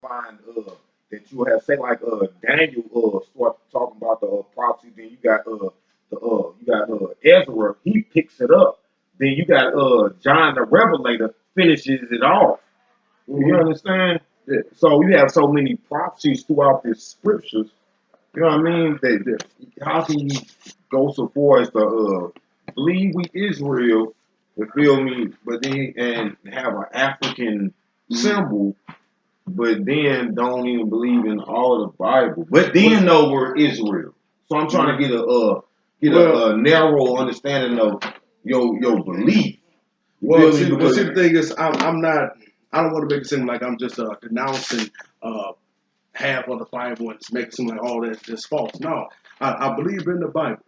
find that you have say like Daniel start talking about the prophecy, then you got Ezra, he picks it up. Then you got John the Revelator finishes it off. You understand? Yeah. So you have so many prophecies throughout the scriptures. You know what I mean? How can you go so far as to believe we Israel, you feel me? But then and have an African symbol, but then don't even believe in all of the Bible. But then know we're Israel. So I'm trying to get a narrow understanding of your belief. Well, see, the thing is, I'm not. I don't want to make it seem like I'm just denouncing half of the Bible and just make it seem like all that's just false. No, I believe in the Bible,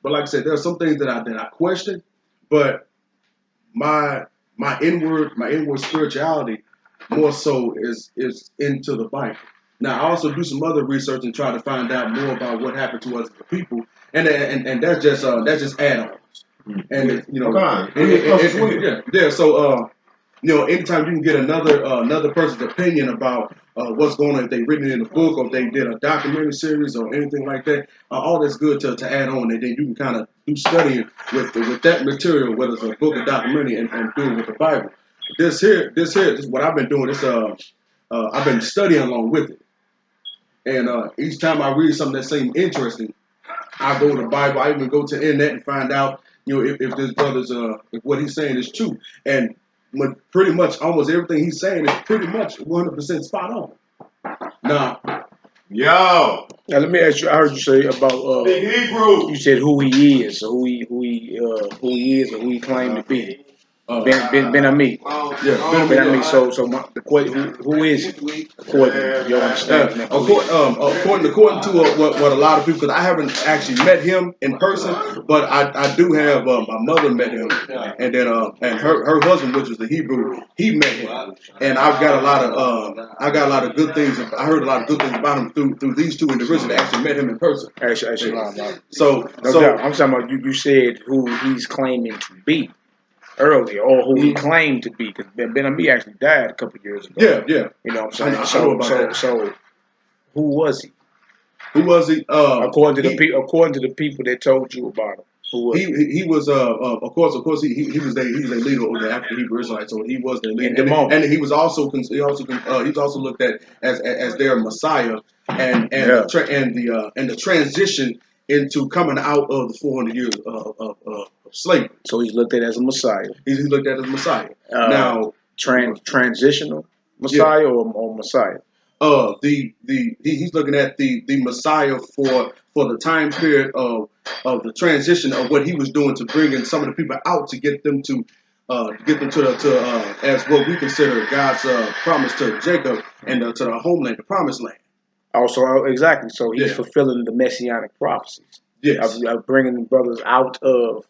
but like I said, there are some things that I question. But my inward spirituality more so is into the Bible. Now I also do some other research and try to find out more about what happened to us as a people, and that's just add-ons. And you know, yeah. So anytime you can get another person's opinion about what's going on, if they written it in a book or if they did a documentary series or anything like that, all that's good to add on, and then you can kind of do studying with that material, whether it's a book or documentary, and do it with the Bible. This is what I've been doing. I've been studying along with it, and each time I read something that seems interesting, I go to the Bible. I even go to the internet and find out, if this brother's if what he's saying is true. And pretty much almost everything he's saying is pretty much 100% spot on. Now, now let me ask you. I heard you say about the Hebrew. You said who he is, or who he is, or who he claimed to be. Ben Ammi. Yeah, Ben Ammi. So the question, who is he? According to your understanding. According to what a lot of people, because I haven't actually met him in person, but I do have my mother met him, and then and her husband, which was the Hebrew, he met him, and I got a lot of good things. I heard a lot of good things about him through these two individuals that actually met him in person. Actually, so I'm talking about you said who he's claiming to be earlier, or who he claimed to be, because Ben Ammi actually died a couple of years ago. Yeah. You know what I'm saying? So who was he? Who was he? According to the people that told you about him, who was he was of course he was a leader of the African Hebrew Israelites, so he was the leader. And he was also looked at as their Messiah, and the transition into coming out of the 400 years of slavery. So he's looked at as a Messiah. He's looked at as a Messiah. Now, transitional Messiah, or Messiah. He's looking at the Messiah for the time period of the transition of what he was doing to bringing some of the people out to get them to as what we consider God's promise to Jacob and to the homeland, the promised land. Also, exactly. So he's fulfilling the messianic prophecies. Yes. Of bringing the brothers out of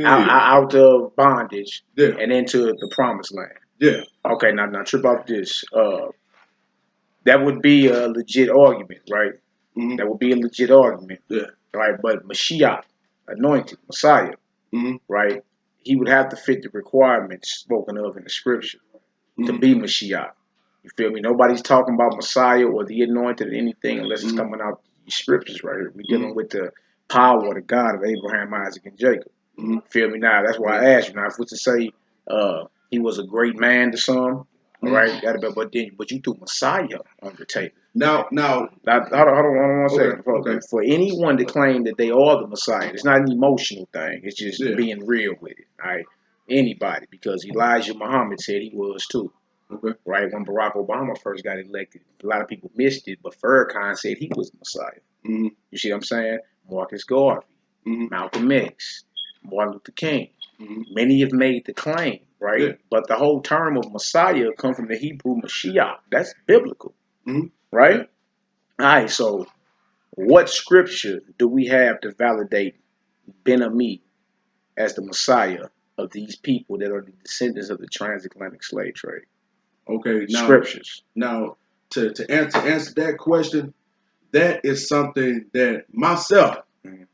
out of bondage and into the promised land. Yeah. Okay, now trip off this. That would be a legit argument, right? Mm-hmm. That would be a legit argument. Yeah. Right, but Mashiach, anointed, Messiah, right? He would have to fit the requirements spoken of in the scripture to be Mashiach. You feel me? Nobody's talking about Messiah or the anointed or anything unless it's coming out the scriptures right here. We're dealing with the power of the God of Abraham, Isaac, and Jacob. Feel me? Now, that's why I asked you. Now, if we're to say he was a great man to some, all right, but you threw Messiah on the table. Now, I don't want to say. Okay. For anyone to claim that they are the Messiah, it's not an emotional thing. It's just being real with it. All right, anybody, because Elijah Muhammad said he was too. Okay. Right, when Barack Obama first got elected, a lot of people missed it, but Farrakhan said he was the Messiah. You see what I'm saying? Marcus Garvey, Malcolm X, Martin Luther King. Many have made the claim, right? Yeah. But the whole term of Messiah comes from the Hebrew Mashiach. That's biblical, right? All right, so what scripture do we have to validate Ben Ammi as the Messiah of these people that are the descendants of the transatlantic slave trade? Okay, now, scriptures. Now, to answer that question, that is something that myself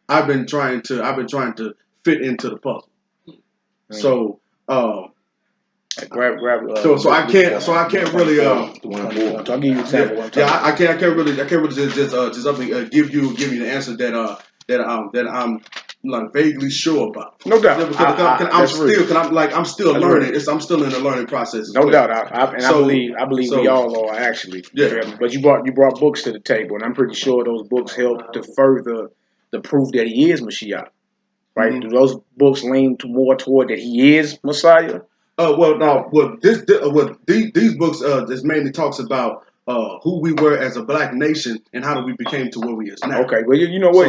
I've been trying to fit into the puzzle. So Grab. So I can't really I'll give you an example. I can't really just up and give you the answer that I'm like vaguely sure about. No doubt. I'm still learning. I'm still in the learning process. No doubt. I believe we all are actually. Yeah. But you brought books to the table, and I'm pretty sure those books help to further the proof that he is Mashiach. Right? Do those books lean more toward that he is Messiah? These books this mainly talks about who we were as a black nation and how we became to where we is now. Okay, well you know what?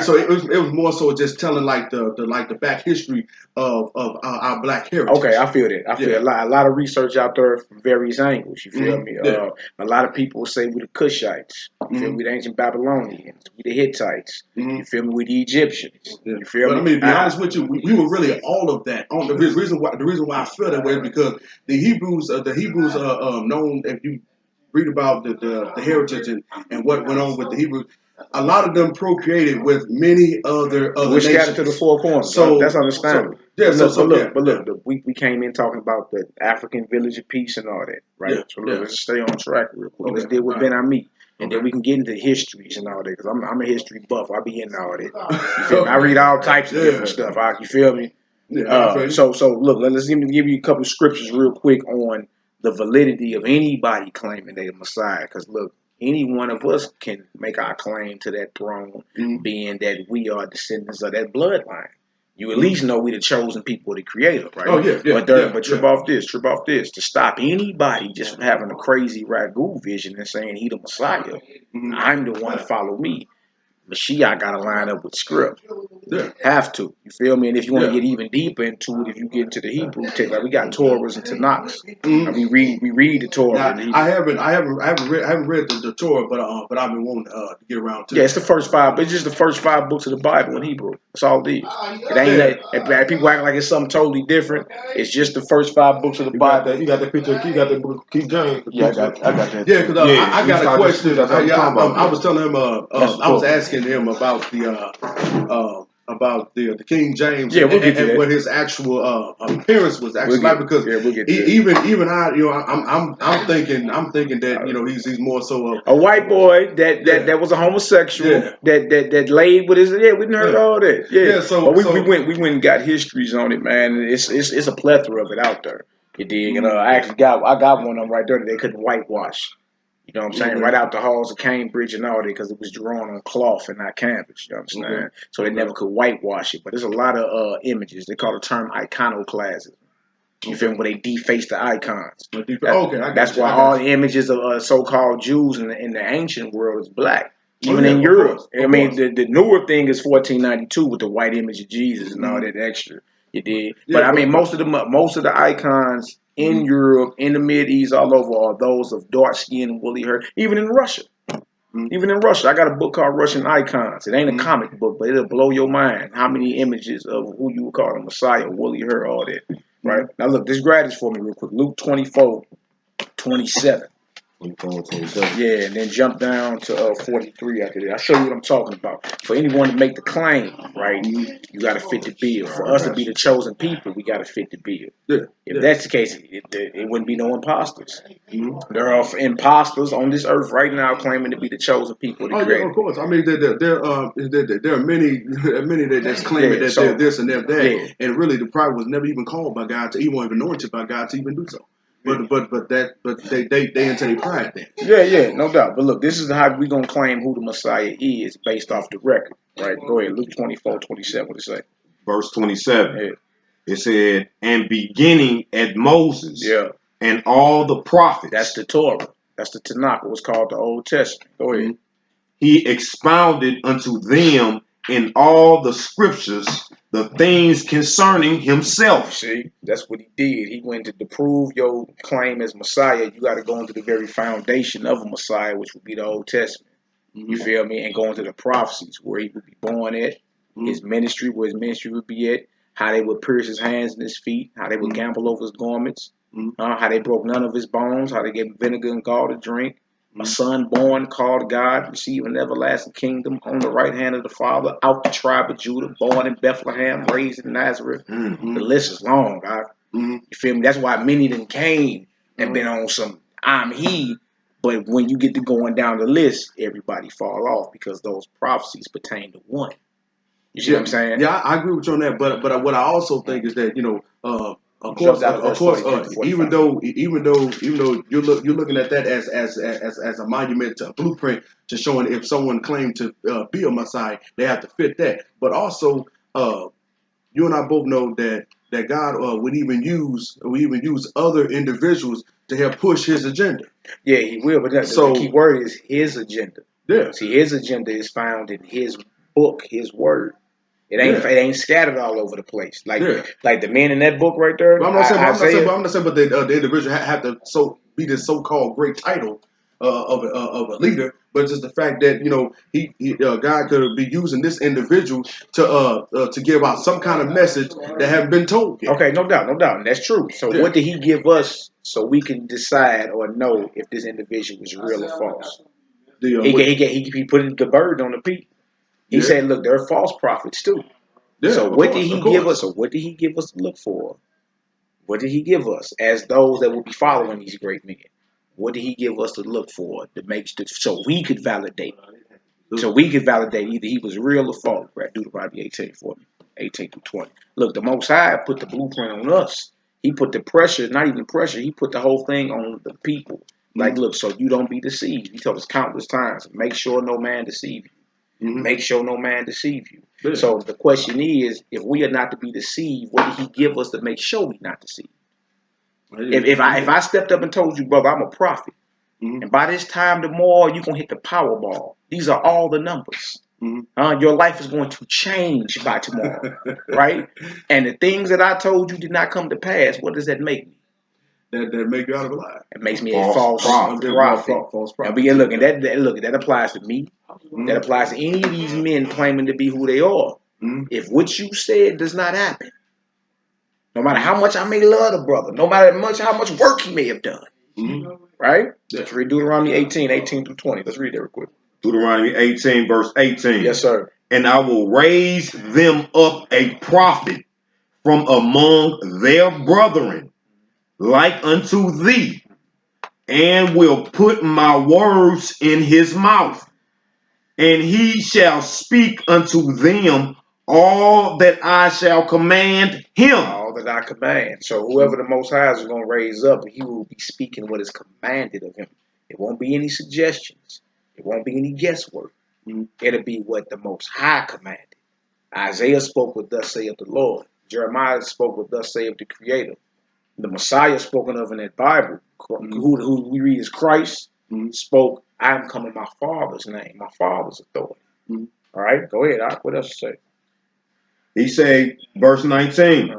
So it was more so just telling like the back history of our black heritage. Okay, I feel that. I feel a lot of research out there from various angles. You feel me? Yeah. A lot of people say we the Cushites. You feel me? We the ancient Babylonians. We the Hittites. You feel me? We the Egyptians. You feel me? I mean, to be honest with you, we were really all of that. The reason why I feel that way is because the Hebrews known, if you read about the heritage and what went on with the Hebrews, a lot of them procreated with many other We're scattered to the four corners. So that's understandable. Look, we came in talking about the African village of peace and all that, right? Yeah, so let's stay on track real quick. Let's deal with Ben Ammi. And then we can get into histories and all that, because I'm a history buff. I be in all that. You feel me? I read all types of different stuff. You feel me? So look, let's give you a couple of scriptures real quick on the validity of anybody claiming they're Messiah. Because look, any one of us can make our claim to that throne, being that we are descendants of that bloodline. You at least know we the chosen people of the Creator, right? Oh yeah. But trip off this, to stop anybody just from having a crazy ragu vision and saying he the Messiah. I'm the one, follow me. Mashiach got to line up with script. Yeah. Have to. You feel me? And if you want to get even deeper into it, if you get into the Hebrew text, like we got Torahs and Tanakhs. We read the Torah. Now, I haven't read the Torah, but I've been wanting to get around to. Yeah, it's the first five. It's just the first 5 books of the Bible in Hebrew. That's all it is. It ain't that people act like it's something totally different. It's just the first 5 books of the Bible. You got the picture. You got the book of King James. Yeah, I got that. Yeah, because I got a question. I was telling him. I was asking him about the King James. Yeah, we'll get to that. What his actual appearance was actually like, because we'll get to even I, I'm thinking that he's more so a white boy that was a homosexual that laid with his we didn't heard all that. Yeah. So we went and got histories on it, man. And it's a plethora of it out there. You dig? And I got one of them right there that they couldn't whitewash. You know what I'm saying? Right out the halls of Cambridge and all that, because it was drawn on cloth and not canvas. You understand? So they never could whitewash it. But there's a lot of images. They call the term iconoclasm. You feel me? Where they deface the icons. That's why all the images of so-called Jews in the ancient world is black. Even in Europe. I mean, the newer thing is 1492 with the white image of Jesus and all that extra. You did. But I mean, most of the icons in Europe, in the Mideast, all over, are those of dark skin and woolly hair. Even in Russia. Even in Russia, I got a book called Russian Icons. It ain't a comic book, but it'll blow your mind. How many images of who you would call a Messiah, woolly hair, all that. Right? Now look, just grab this for me real quick. Luke 24:27. Yeah, and then jump down to 43 after that. I'll show you what I'm talking about. For anyone to make the claim, right, you got to fit the bill. For us to be the chosen people, we got to fit the bill. If that's the case, it wouldn't be no imposters. There are imposters on this earth right now claiming to be the chosen people of the Creator. Yeah, of course. I mean, there are many that's claiming that they're this and they're that, and really the prophet was never even called by God to even anointed by God to even do so. But they into their pride then. Yeah, no doubt. But look, this is how we gonna claim who the Messiah is based off the record, right? Go ahead, Luke 24:27. What it say? Verse 27. It said, and beginning at Moses, and all the prophets. That's the Torah. That's the Tanakh. What's called the Old Testament. Go ahead. He expounded unto them in all the scriptures the things concerning himself. See, that's what he did. He went to prove your claim as Messiah. You got to go into the very foundation of a Messiah, which would be the Old Testament. You feel me? And go into the prophecies where he would be born at, his ministry, where his ministry would be at, how they would pierce his hands and his feet, how they would gamble over his garments, how they broke none of his bones, how they gave him vinegar and gall to drink. A son born called God, receiving an everlasting kingdom on the right hand of the Father, out the tribe of Judah, born in Bethlehem, raised in Nazareth. The list is long, God. You feel me? That's why many of them came and been on some I'm he. But when you get to going down the list, everybody fall off because those prophecies pertain to one. You see what I'm saying? Yeah, I agree with you on that. But what I also think is that of course, even though you're looking at that as a monument, to a blueprint to showing if someone claimed to be a Messiah, they have to fit that. But also, you and I both know that God would even use other individuals to help push His agenda. Yeah, He will. But the key word is His agenda. Yeah. See, His agenda is found in His book, His word. It ain't scattered all over the place. Like the men in that book right there. I'm not saying, but the individual have to be this so-called great title of a leader, but just the fact that God could be using this individual to give out some kind of message that haven't been told yet. Okay, no doubt, and that's true. So what did He give us so we can decide or know if this individual is real or false? He put the burden on the people. He said, "Look, there are false prophets too." Yeah, so what did He give us? So what did He give us to look for? What did He give us as those that will be following these great men? What did He give us to look for so we could validate? So we could validate either He was real or false. Right? Deuteronomy 18 for me, 18 through 20. Look, the Most High put the blueprint on us. He put the pressure, not even pressure. He put the whole thing on the people. Like, look, so you don't be deceived. He told us countless times, make sure no man deceive you. Make sure no man deceive you. Yeah. So the question is, if we are not to be deceived, what did He give us to make sure we're not deceived? If I stepped up and told you, brother, I'm a prophet, and by this time tomorrow you're gonna hit the Powerball. These are all the numbers. Your life is going to change by tomorrow, right? And the things that I told you did not come to pass. What does that make me? That make you out of a lie. It makes me a false prophet. False prophet. But look, that applies to me. That applies to any of these men claiming to be who they are. If what you said does not happen, no matter how much I may love the brother, no matter how much work he may have done, right? Let's read Deuteronomy 18 through 20. Let's read that real quick. Deuteronomy 18, verse 18. Yes, sir. And I will raise them up a prophet from among their brethren, like unto thee, and will put my words in his mouth, and he shall speak unto them all that I shall command him. All that I command. So whoever the Most High is going to raise up, he will be speaking what is commanded of him. It won't be any suggestions. It won't be any guesswork. It'll be what the Most High commanded. Isaiah spoke with thus saith the Lord. Jeremiah spoke with thus saith the Creator. The Messiah spoken of in that Bible, who we read as Christ, spoke, I am come in my Father's name, my Father's authority. All right, go ahead. What else you say? He say, verse 19,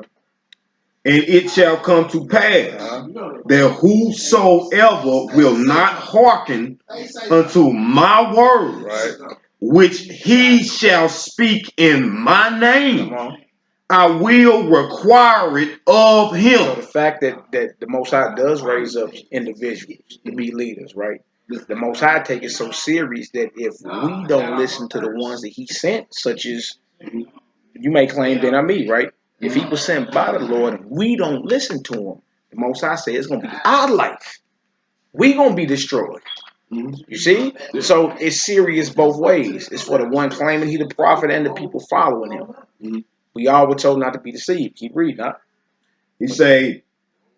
and it shall come to pass that whosoever will not hearken unto my words, which he shall speak in my name, I will require it of him. So the fact that the Most High does raise up individuals to be leaders, right? The Most High take it so serious that if we don't listen to the ones that He sent, such as you may claim Ben Ammi, right? If he was sent by the Lord and we don't listen to him, the Most High says it's going to be our life. We're going to be destroyed. You see? So it's serious both ways. It's for the one claiming he the prophet and the people following him. We all were told not to be deceived. Keep reading, huh? He say,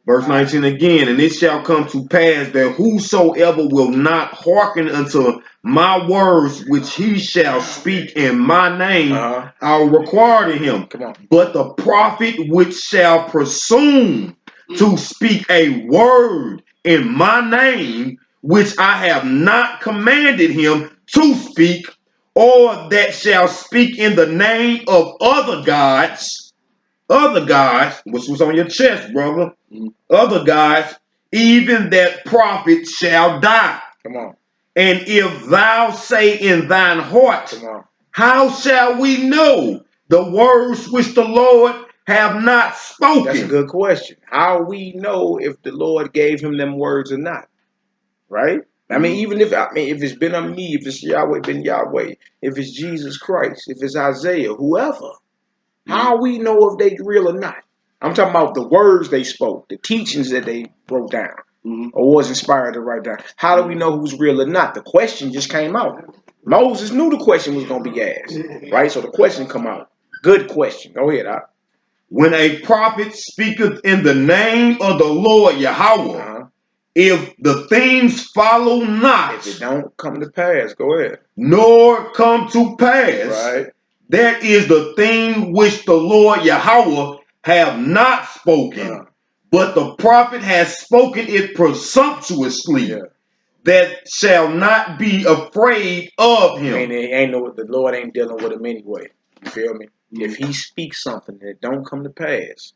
verse 19 again, and it shall come to pass that whosoever will not hearken unto my words, which he shall speak in my name, I'll require to him. Come on. But the prophet which shall presume to speak a word in my name, which I have not commanded him to speak, or that shall speak in the name of other gods, which was on your chest, brother, other gods, even that prophet shall die. Come on. And if thou say in thine heart, how shall we know the words which the Lord have not spoken? That's a good question. How we know if the Lord gave him them words or not? Right? I mean, even if it's Ben Ammi, if it's Yahweh Ben Yahweh, if it's Jesus Christ, if it's Isaiah, whoever, how we know if they real or not? I'm talking about the words they spoke, the teachings that they wrote down, or was inspired to write down. How do we know who's real or not? The question just came out. Moses knew the question was going to be asked, right? So the question come out. Good question. Go ahead, Doc. When a prophet speaketh in the name of the Lord Yahweh, if the things follow not, if it don't come to pass, go ahead, nor come to pass, right, that is the thing which the Lord Yahweh have not spoken, but the prophet has spoken it presumptuously, that shall not be afraid of him. The Lord ain't dealing with him anyway. You feel me? If he speaks something that don't come to pass,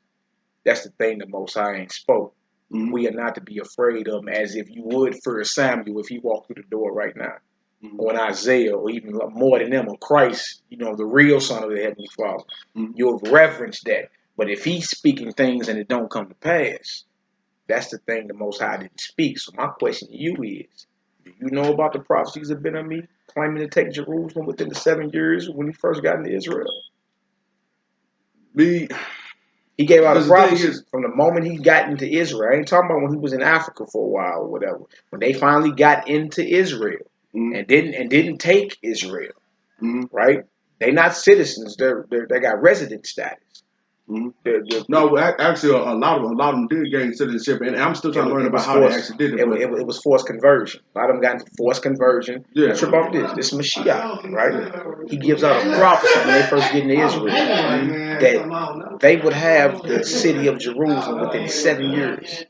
that's the thing the Most High ain't spoke. We are not to be afraid of him as if you would for Samuel if he walked through the door right now. Or in Isaiah, or even more than them, or Christ, the real Son of the Heavenly Father. You'll reverence that. But if he's speaking things and it don't come to pass, that's the thing the Most High didn't speak. So my question to you is, do you know about the prophecies of Ben Ammi claiming to take Jerusalem within the 7 years when he first got into Israel? He gave out the prophecies from the moment he got into Israel. I ain't talking about when he was in Africa for a while or whatever. When they finally got into Israel and didn't take Israel, right? They're not citizens. They got resident status. No, actually, a lot of them did gain citizenship, and I'm still trying to learn about how they actually did it. It was forced conversion. A lot of them got into forced conversion. Yeah. Trip off this Mashiach, right? He gives out a prophecy when they first get into Israel that they would have the city of Jerusalem within 7 years.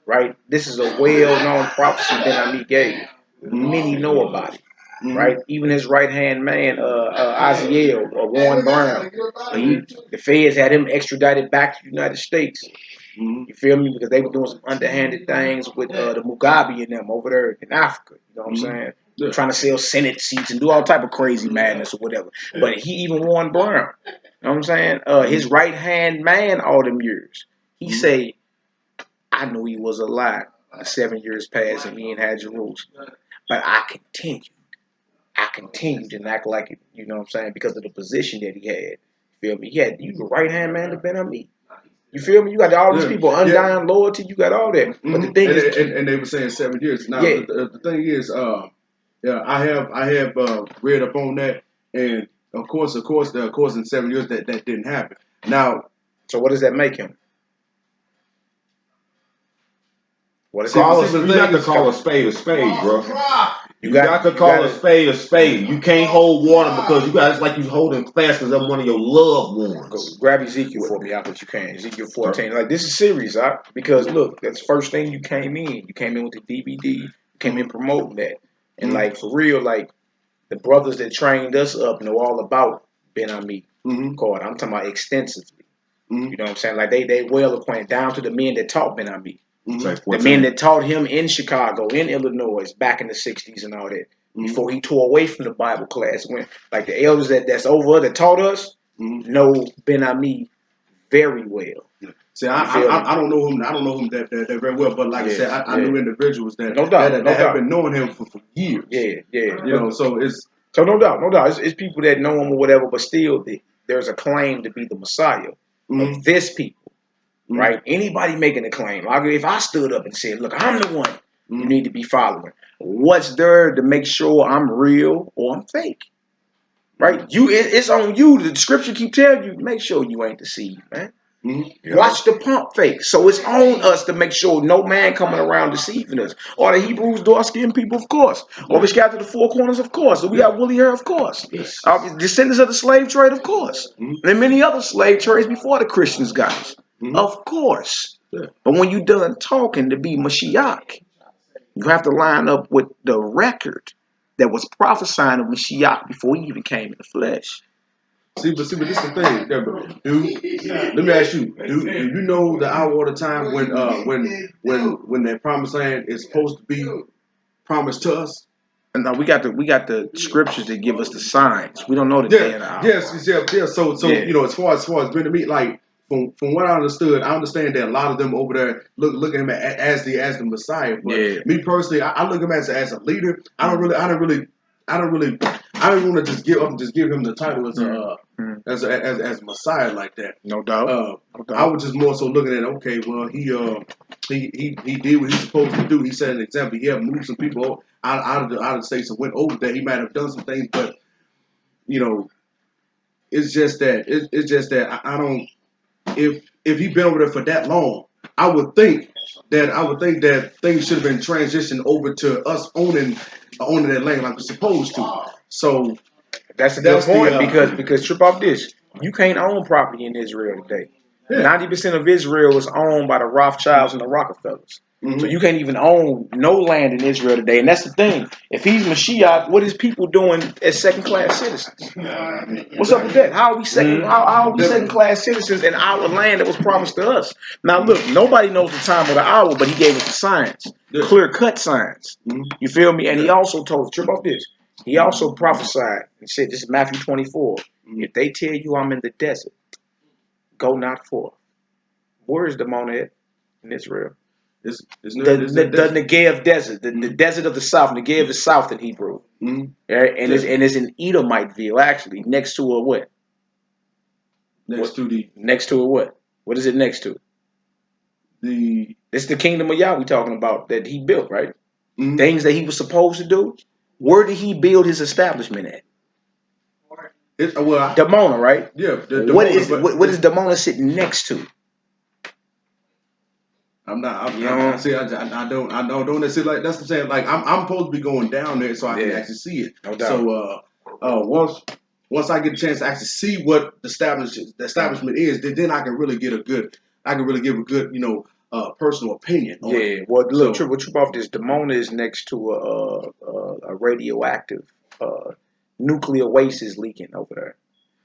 Right? This is a well-known prophecy Ben Ammi gave. Many know about it. Right, even his right-hand man, Aziel or Warren Brown, the feds had him extradited back to the United States. You feel me? Because they were doing some underhanded things with the Mugabe and them over there in Africa. You know what I'm saying? Yeah. Trying to sell Senate seats and do all type of crazy madness or whatever. But he even Warren Brown. You know what I'm saying? His right-hand man all them years. He say, I knew he was a lie. 7 years passed and he ain't had Jerusalem. But I continued to act like it, you know what I'm saying, because of the position that he had. You feel me? You the right hand man to Ben Ammi. You feel me? You got all these people, undying loyalty, you got all that. But the thing is, and they were saying 7 years. Now the thing is, I have read up on that, and of course in 7 years that didn't happen. Now, so what does that make him? You got to call a spade, bro. You got to call a spade a spade. You can't hold water because it's like you holding fast because I'm one of your loved ones. Go grab Ezekiel for me, what you can. Ezekiel 14. Like, this is serious, because look, that's the first thing you came in. You came in with the DVD. You came in promoting that. And like, for real, like, the brothers that trained us up know all about Ben Ammi. I'm talking about extensively. You know what I'm saying? Like, they well acquainted down to the men that taught Ben Ammi. The men that taught him in Chicago, in Illinois, back in the 60s and all that, before he tore away from the Bible class. When, like, the elders that's over that taught us know Ben Ammi very well. See, I don't know him. I don't know him that very well, but like I said, I knew individuals that have been knowing him for years. So no doubt, it's people that know him or whatever, but still, there's a claim to be the Messiah of this people. Right? Anybody making a claim. Like if I stood up and said, look, I'm the one you need to be following. What's there to make sure I'm real or I'm fake? Right? It's on you. The scripture keep telling you, make sure you ain't deceived, man. Watch the pump fake. So it's on us to make sure no man coming around deceiving us. Or the Hebrews, dark-skinned people, of course. Or we scattered to the four corners, of course. Or we got woolly hair, of course. Descendants of the slave trade, of course. And many other slave trades before the Christians got us. Of course. But when you done talking to be Mashiach, you have to line up with the record that was prophesying of Mashiach before he even came in the flesh. See, but this is the thing, dude. Let me ask you, do you know the hour or the time when that promised land is supposed to be promised to us? And now we got the scriptures that give us the signs. We don't know the day and the hour. Yes. So as far as Ben Ammi, like from what I understand that a lot of them over there look at him as the Messiah. But me personally, I look at him as a leader. I don't really I didn't want to just give him the title as Messiah like that. No doubt. No doubt. I was just more so looking at, okay, well, he did what he's supposed to do. He set an example. He had moved some people out of the states and went over there. He might have done some things, but you know, it's just that I don't. If he'd been over there for that long, I would think that things should have been transitioned over to us owning that land like we're supposed to. So that's a good point because trip off this, you can't own property in Israel today. 90% of Israel is owned by the Rothschilds and the Rockefellers. So you can't even own no land in Israel today. And that's the thing. If he's Mashiach, what is people doing as second-class citizens? What's up with that? How are we second-class citizens in our land that was promised to us? Now look, nobody knows the time of the hour, but he gave us the signs, clear-cut signs. You feel me? And he also told, trip off this. He also prophesied and said, this is Matthew 24. If they tell you I'm in the desert, go not forth. Where is the Monad in Israel? The Negev desert, the desert of the south. Negev is south in Hebrew. Right? And it's an Edomite actually, next to a what? Next to a what? What is it next to? It's the kingdom of Yah we talking about that he built, right? Things that he was supposed to do. Where did he build his establishment at? Damona, right? Yeah. What is Damona sitting next to? I don't see like that's what I'm saying. Like I'm supposed to be going down there so I can actually see it. No doubt. So once I get a chance to actually see what the establishment is, then I can really give a good personal opinion on it. Well look, trip off this. Damona is next to a radioactive nuclear waste is leaking over there.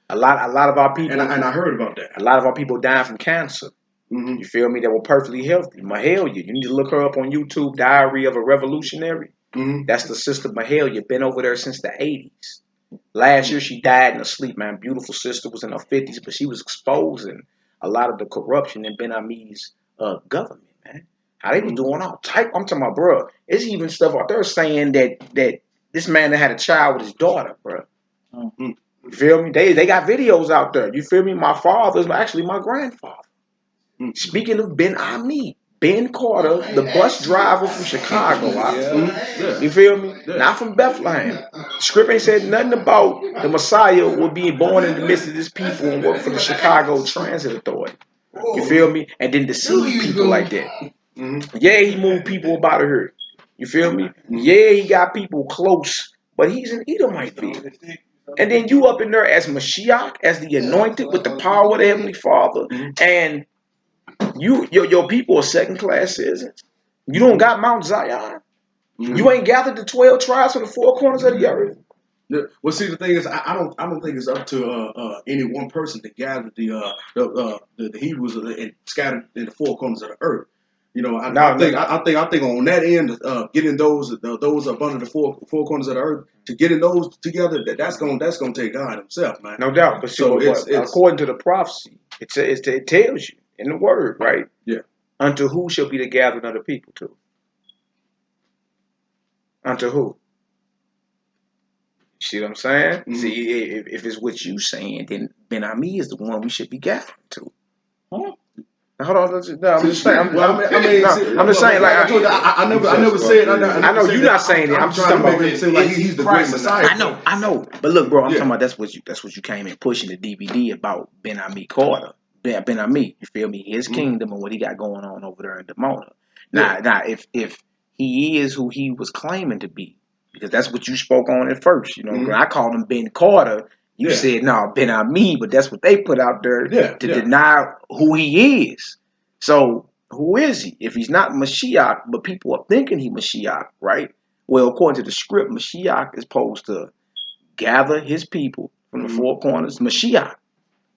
A lot of our people, and I heard about that. A lot of our people dying from cancer. You feel me? That were perfectly healthy. Mahalia, you need to look her up on YouTube. Diary of a Revolutionary. That's the sister Mahalia. Been over there since the 80s. Last year she died in her sleep, man. Beautiful sister, was in her 50s, but she was exposing a lot of the corruption in Ben Ammi's government, man. How they was doing all type. I'm talking about, bro. It's even stuff out there saying that this man that had a child with his daughter, bro. You feel me? They got videos out there. You feel me? My father's actually my grandfather. Speaking of Ben Ammi, Ben Carter, the bus driver from Chicago. You feel me? Not from Bethlehem. Script ain't said nothing about the Messiah will be born in the midst of this people and work for the Chicago Transit Authority. You feel me? And then deceive people like that. Yeah, he moved people up out of here. You feel me? Yeah, he got people close, but he's an Edomite figure. And then you up in there as Mashiach, as the anointed with the power of the Heavenly Father, and your people are second-class citizens. You don't got Mount Zion. You ain't gathered the 12 tribes from the four corners of the earth. Well, see, the thing is, I don't think it's up to any one person to gather the Hebrews and scattered in the four corners of the earth. You know, I think on that end, getting those up under the four corners of the earth, to getting those together, that's gonna take God Himself, man. No doubt. But so it's according to the prophecy, it tells you in the word, right? Yeah. Unto who shall be the gathering of the people to? Unto who? See what I'm saying? See, if it's what you saying, then Ben Ammi is the one we should be gathering to. Hold on, I'm just saying. I'm just saying. Like I never said. I know you're not saying that. I'm just talking about. It seems like he's the great Messiah. I know. But look, bro, I'm talking about that's what you came in pushing the DVD about Ben Ammi Carter. Ben Ammi, you feel me? His kingdom and what he got going on over there in Damona. Now, if he is who he was claiming to be, because that's what you spoke on at first. You know, I called him Ben Carter. You said, no, Ben Ammi, but that's what they put out there to deny who he is. So, who is he? If he's not Mashiach, but people are thinking he's Mashiach, right? Well, according to the script, Mashiach is supposed to gather his people from the four corners. Mashiach,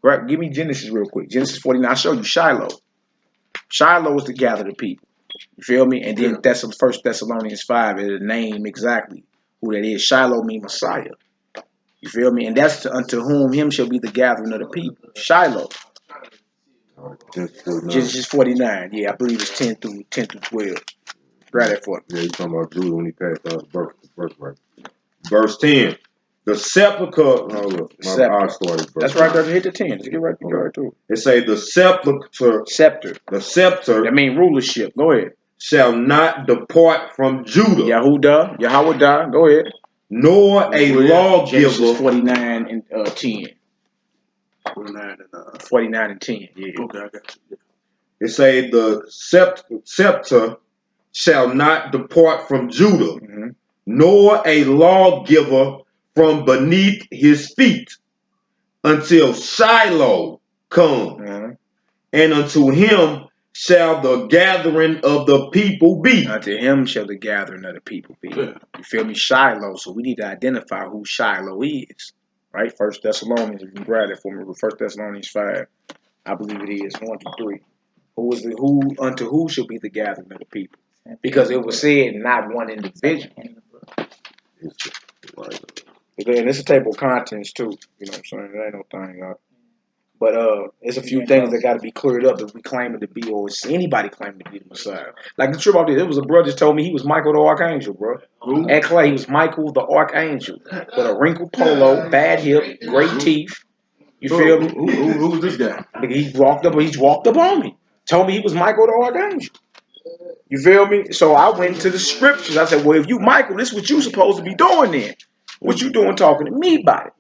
right? Give me Genesis real quick. Genesis 49, I'll show you Shiloh. Shiloh is to gather the people. You feel me? And then that's 1 Thessalonians 5 is the name exactly who that is. Shiloh means Messiah. You feel me? And that's unto whom him shall be the gathering of the people. Shiloh. Genesis 49. Yeah, I believe it's 10 through 12. Grab that for me. Yeah, you're talking about Judah when he passed birth right. Verse 10. The sepulchre. No, I'll start at That's verse right 9. there. Hit the 10. Let's get right to it. It say the sepulchre. Scepter. The scepter. That means rulership. Go ahead. Shall not depart from Judah. Yahudah. Yahweh. Go ahead. Nor a lawgiver. Genesis 49 and 10. 49 and 10. Yeah. Okay, I got you. It say the scepter shall not depart from Judah, nor a lawgiver from beneath his feet, until Shiloh come, and unto him shall the gathering of the people be. Unto him shall the gathering of the people be. Yeah. You feel me? Shiloh. So we need to identify who Shiloh is. Right? 1 Thessalonians, you can grab it for me. 1 Thessalonians 5. I believe it is 1 to 3. Unto who shall be the gathering of the people? Because it was said not one individual. And it's a table of contents too. You know what I'm saying? There ain't no thing. But there's a few things that got to be cleared up if we claim it to be, or is anybody claiming to be the Messiah. Like the truth about this, it was a brother just told me he was Michael the Archangel, bro. At Clay, he was Michael the Archangel with a wrinkled polo, bad hip, great teeth. You feel me? Who was this guy? He walked up on me. Told me he was Michael the Archangel. You feel me? So I went to the scriptures. I said, well, if you Michael, this is what you supposed to be doing then. What you doing talking to me about it?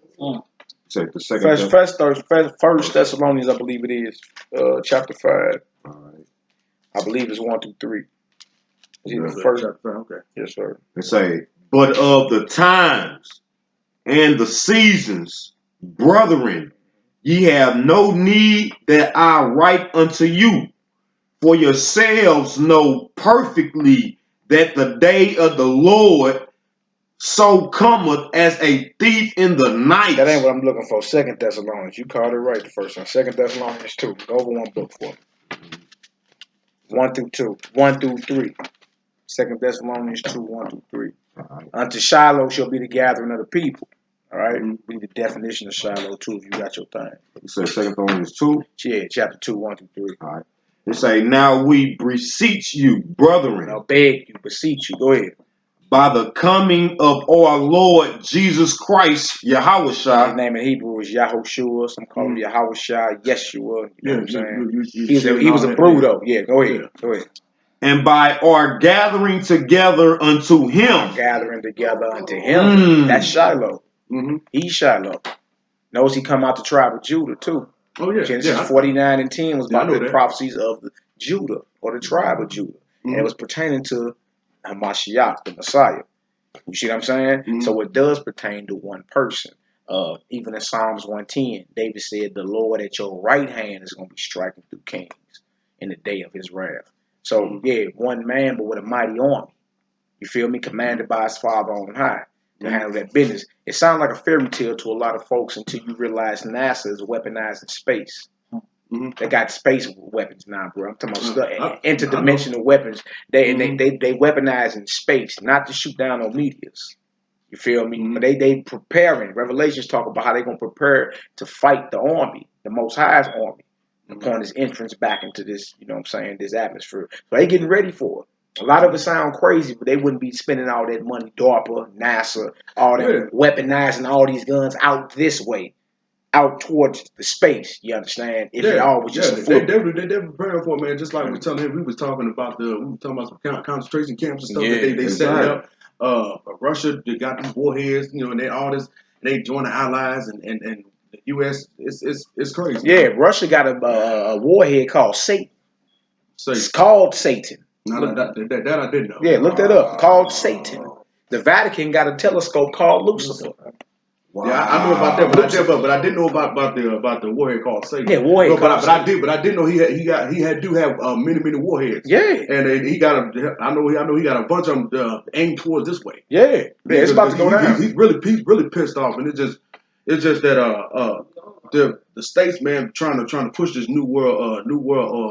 Take the second First Thessalonians, I believe it is, chapter 5. All right. I believe it's 1 through 3. First chapter 5, okay. Yes, sir. It say, but of the times and the seasons, brethren, ye have no need that I write unto you, for yourselves know perfectly that the day of the Lord so cometh as a thief in the night. That ain't what I'm looking for. 2 Thessalonians. You called it right the first one. 2 Thessalonians 2. Go over one book for me. 1 through 2. 1 through 3. 2 Thessalonians 2, 1 through 3. Right. Unto Shiloh shall be the gathering of the people. All right? Read the definition of Shiloh too if you got your thing. You said 2 Thessalonians 2? Yeah, chapter 2, 1 through 3. All right. It say, now we beseech you, brethren. Now beg you, beseech you. Go ahead. By the coming of our Lord Jesus Christ, Yahushua. His name in Hebrew is Yahushua. Some call him Yahushua, Yeshua. You know what I'm saying? He was a brew though. Yeah, go ahead. Yeah. Go ahead. And by our gathering together unto him. Gathering together unto him. That's Shiloh. He's Shiloh. Notice he come out the tribe of Judah too. Oh yeah. Genesis 49 and 10 was about the prophecies of the Judah or the tribe of Judah. And it was pertaining to Hamashiach, the Messiah. You see what I'm saying? So it does pertain to one person. Even in Psalms 110, David said, the Lord at your right hand is going to be striking through kings in the day of his wrath. So, yeah, one man, but with a mighty army. You feel me? Commanded by his Father on high to handle that business. It sounds like a fairy tale to a lot of folks until you realize NASA is weaponizing space. They got space weapons now, bro. I'm talking about interdimensional weapons. They weaponize in space, not to shoot down on meteors. You feel me? But they preparing. Revelations talk about how they're gonna prepare to fight the army, the Most High's army, upon his entrance back into this, you know what I'm saying, this atmosphere. So they getting ready for it. A lot of it sound crazy, but they wouldn't be spending all that money, DARPA, NASA, all that weaponizing all these guns out this way. Out towards the space, you understand? If it all was just a fluke. They preparing for it, man. Just like we telling him, we was talking about some concentration camps and stuff that they set up. Russia, they got these warheads, you know, and they all this. They join the Allies and the U.S. It's crazy. Yeah, Russia got a warhead called Satan. It's called Satan. No, that I didn't know. Yeah, look that up. Called Satan. The Vatican got a telescope called Lucifer. Wow. Yeah, I know about that, but I didn't know about the warhead called Satan. Yeah, warhead. But I did know he do have many warheads. Yeah, and he got I know he got a bunch of them aimed towards this way. Yeah, it's about to go down. He's really pissed off, and it's just that the states, man, trying to push this new world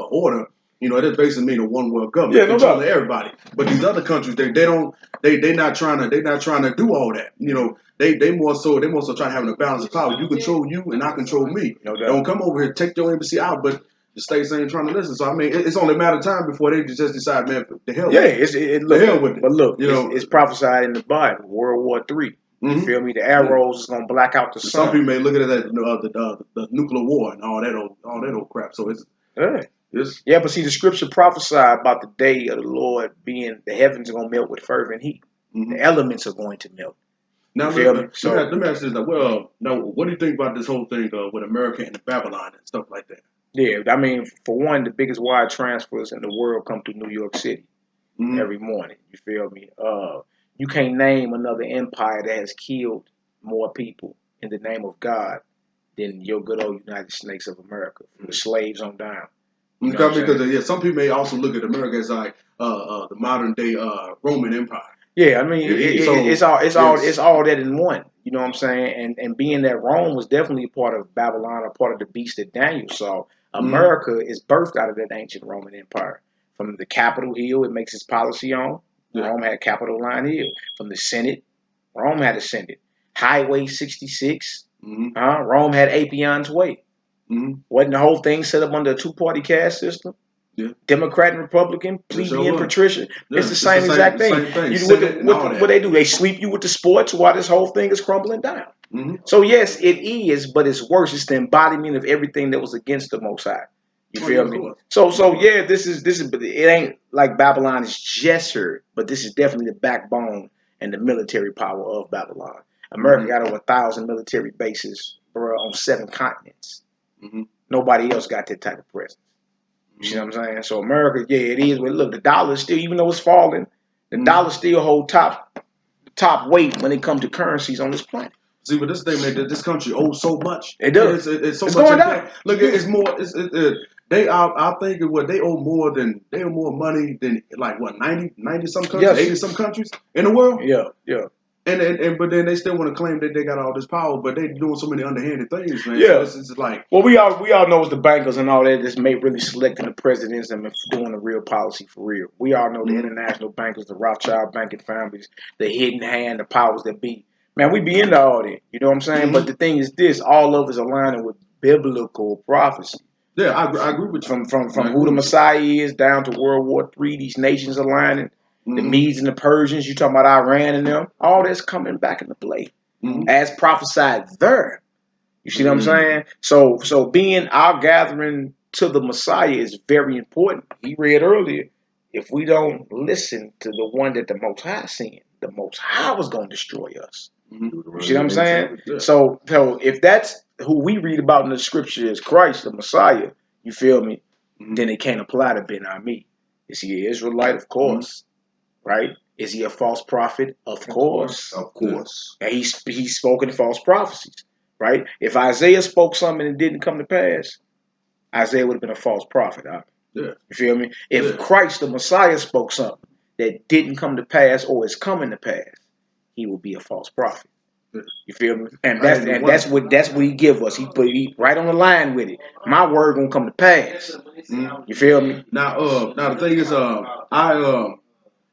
order. You know, that basically mean a one world government. Yeah, no doubt. Everybody. But these other countries, they not trying to do all that. You know, they more so trying to have a balance of power. You control you and I control me. No doubt. Don't come over here, take your embassy out, but the states ain't trying to listen. So I mean, it's only a matter of time before they just decide, man, the hell. Yeah, the hell with it. But look, you know, it's prophesied in the Bible, World War III. You feel me? The arrows is gonna black out the sun. Some people may look at it as the nuclear war and all that old crap. So it's but see, the scripture prophesied about the day of the Lord being the heavens are gonna melt with fervent heat. The elements are going to melt. Now let me ask this: like, well, now what do you think about this whole thing with America and Babylon and stuff like that? Yeah, I mean, for one, the biggest wire transfers in the world come through New York City every morning. You feel me? You can't name another empire that has killed more people in the name of God than your good old United States of America, from the slaves on down. You know because some people may also look at America as like the modern day Roman Empire. Yeah, I mean, it's all that in one. You know what I'm saying? And being that Rome was definitely a part of Babylon, a part of the beast that Daniel saw. America is birthed out of that ancient Roman Empire. From the Capitol Hill, it makes its policy on. Rome had Capitol Line Hill. From the Senate, Rome had a Senate. Highway 66, Rome had Appian's Way. Wasn't the whole thing set up under a two-party caste system? Yeah. Democrat and Republican, plebeian, patrician. Yeah, it's the same exact thing. What they do, they sleep you with the sports while this whole thing is crumbling down. So yes, it is, but it's worse. It's the embodiment of everything that was against the Most High. You feel me? So this is, but it ain't like Babylon is Jesser, but this is definitely the backbone and the military power of Babylon. America got over 1,000 military bases, bro, on 7 continents. Nobody else got that type of presence. You see what I'm saying? So America, it is. But look, the dollar is still, even though it's falling, the dollar still hold top weight when it comes to currencies on this planet. See, but this thing, man, this country owes so much. It does. It's so much going down. Look, it's more. I think what they owe more money than like what 90 some countries, 80 some countries in the world. Yeah. But then they still want to claim that they got all this power, but they doing so many underhanded things, man. Yeah, so it's like, well, we all know it's the bankers and all that that's really selecting the presidents and doing the real policy for real. We all know the international bankers, the Rothschild banking families, the hidden hand, the powers that be. Man, we be into all that. You know what I'm saying? But the thing is this: all of us aligning with biblical prophecy. Yeah, I agree with you. From who the Messiah is down to World War III, these nations aligning. The Medes and the Persians, you talking about Iran and them, all that's coming back into play as prophesied there. You see what I'm saying? So being our gathering to the Messiah is very important. He read earlier, if we don't listen to the one that the Most High sent, the Most High was going to destroy us. You see what I'm saying? Yeah. So if that's who we read about in the scripture is Christ, the Messiah, you feel me? Then it can't apply to Ben Ammi. Is he an Israelite? Of course. Right? Is he a false prophet? Of course. Of course. And he's spoken false prophecies, right? If Isaiah spoke something and it didn't come to pass, Isaiah would have been a false prophet. You feel me? If Christ, the Messiah, spoke something that didn't come to pass or is coming to pass, he will be a false prophet. You feel me? And that's what he give us. He put right on the line with it. My word gonna come to pass. You feel me? Now the thing is,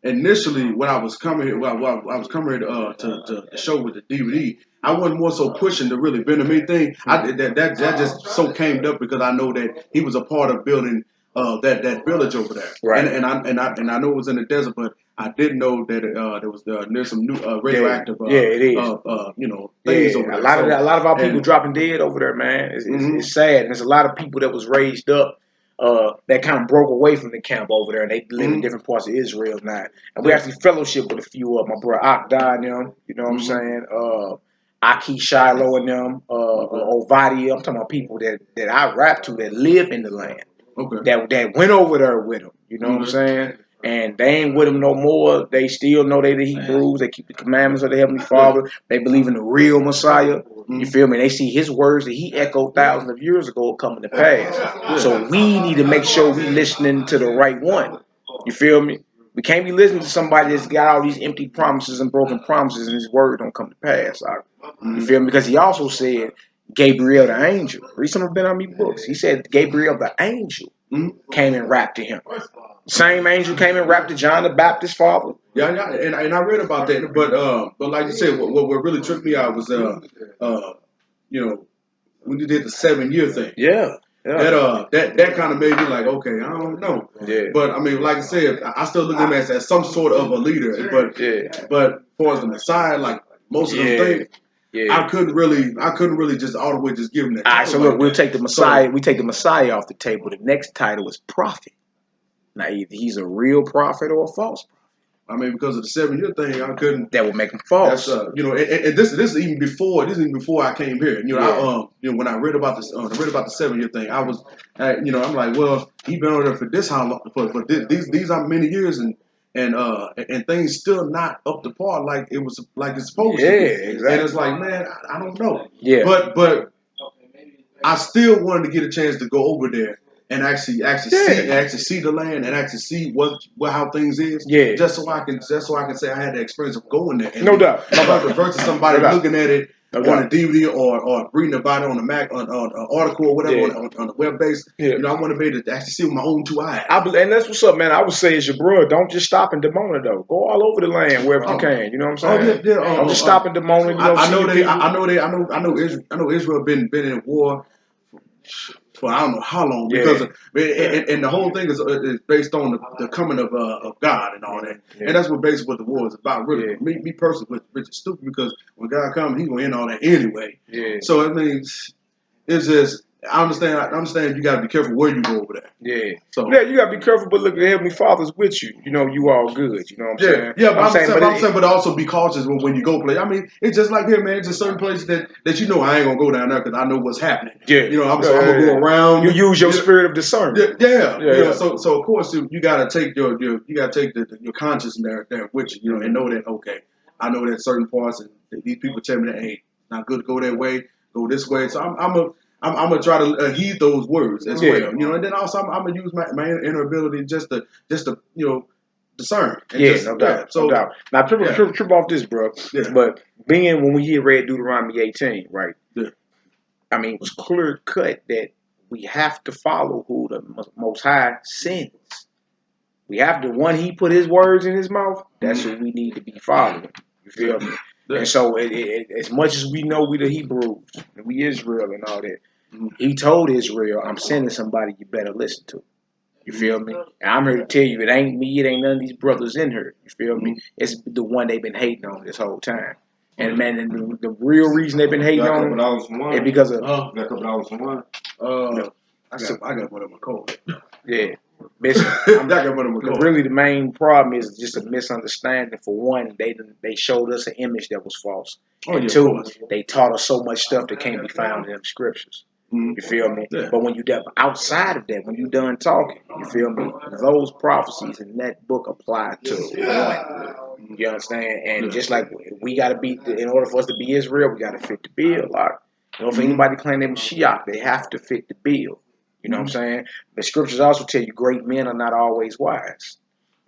initially, when I was coming here, I was coming here to the show with the DVD, I wasn't more so pushing the really Ben Ammi thing. That just so came up because I know that he was a part of building that village over there. Right. And I know it was in the desert, but I didn't know that there was there's some new radioactive it is. Things over there. A lot of our people dropping dead over there, man. It's sad. And there's a lot of people that was raised up. That kind of broke away from the camp over there, and they live in different parts of Israel now. And we actually fellowship with a few of my brother Akda and them. You know what I'm saying? Aki Shiloh and them. Ovadia. I'm talking about people that I rap to that live in the land. Okay. That went over there with them. You know what I'm saying? And they ain't with them no more. They still know they the Hebrews. They keep the commandments of the Heavenly Father. They believe in the real Messiah. You feel me? They see his words that he echoed thousands of years ago coming to pass. So we need to make sure we listening to the right one. You feel me? We can't be listening to somebody that's got all these empty promises and broken promises and his word don't come to pass. You feel me? Because he also said Gabriel the angel. Read some of Ben Ammi books. He said Gabriel the angel came and rapped to him. Same angel came and rapped to John the Baptist's father. Yeah, and I read about that, but like you said, what really tripped me out was when you did the 7-year thing. Yeah. That kind of made me like, okay, I don't know. Yeah. But I mean, like I said, I still look at him as some sort of a leader. But as far as the Messiah, like most of them things. I couldn't really just all the way just give him that. All right, so look, we'll take the Messiah. We take the Messiah off the table. The next title is prophet. Now, either he's a real prophet or a false prophet. I mean, because of the 7-year thing, I couldn't. That would make him false. And this is even before. This is even before I came here. When I read about this, the 7-year thing, I was, I'm like, well, he been over there for this how long? For these are many years, and things still not up to par like it's supposed to be. Exactly. And it's like, man, I don't know. Yeah. But I still wanted to get a chance to go over there and actually see the land and actually see how things is. Yeah. Just so I can say I had the experience of going there. And no doubt. Versus somebody looking at it on a DVD or reading about it on the Mac on an article or whatever on the web base. I want to be able to actually see with my own 2 eyes. And that's what's up, man. I would say, as your bro, don't just stop in Demona though. Go all over the land wherever you can. You know what I'm saying? Don't just stop in Demona. I know Israel been in war for I don't know how long because and the whole thing is based on the coming of God and all that, and that's basically what the war is about. Really, me personally, which is stupid because when God comes, He's gonna end all that anyway. So it means it's just. I understand you got to be careful where you go over there. You got to be careful, but look, the Heavenly Father's with you. You know, you all good. You know what I'm saying? Yeah, but also be cautious when you go play. I mean, it's just like here, man. It's just certain places that I ain't gonna go down there because I know what's happening. I'm gonna go around. You use your spirit of discernment. So of course you gotta take your conscience there with you, and know that I know that certain parts and these people tell me that hey, not good to go that way, go this way. So I'm gonna try to heed those words as well, and then also I'm gonna use my inner ability just to discern. No doubt. So no doubt. Now trip off this, bro. But when we here read Deuteronomy 18, right? I mean, it was clear cut that we have to follow who the Most High sends. We have to He put His words in His mouth. That's who we need to be following. You feel me? And so, as much as we know we the Hebrews and we Israel and all that. He told Israel, I'm sending somebody you better listen to. You feel me? And I'm here to tell you, it ain't me, it ain't none of these brothers in here. You feel me? It's the one they've been hating on this whole time. And man, the real reason they've been hating on is because of I got one of my cold. Really, the main problem is just a misunderstanding. For one, they showed us an image that was false. And two, they taught us so much stuff that can't be found in them scriptures. You feel me? But when you outside of that, when you done talking, you feel me? Those prophecies in that book apply to one. You understand? And just like we got to be, in order for us to be Israel, we got to fit the bill. Like, if anybody claim them Mashiach, they have to fit the bill. You know what I'm saying? The scriptures also tell you great men are not always wise.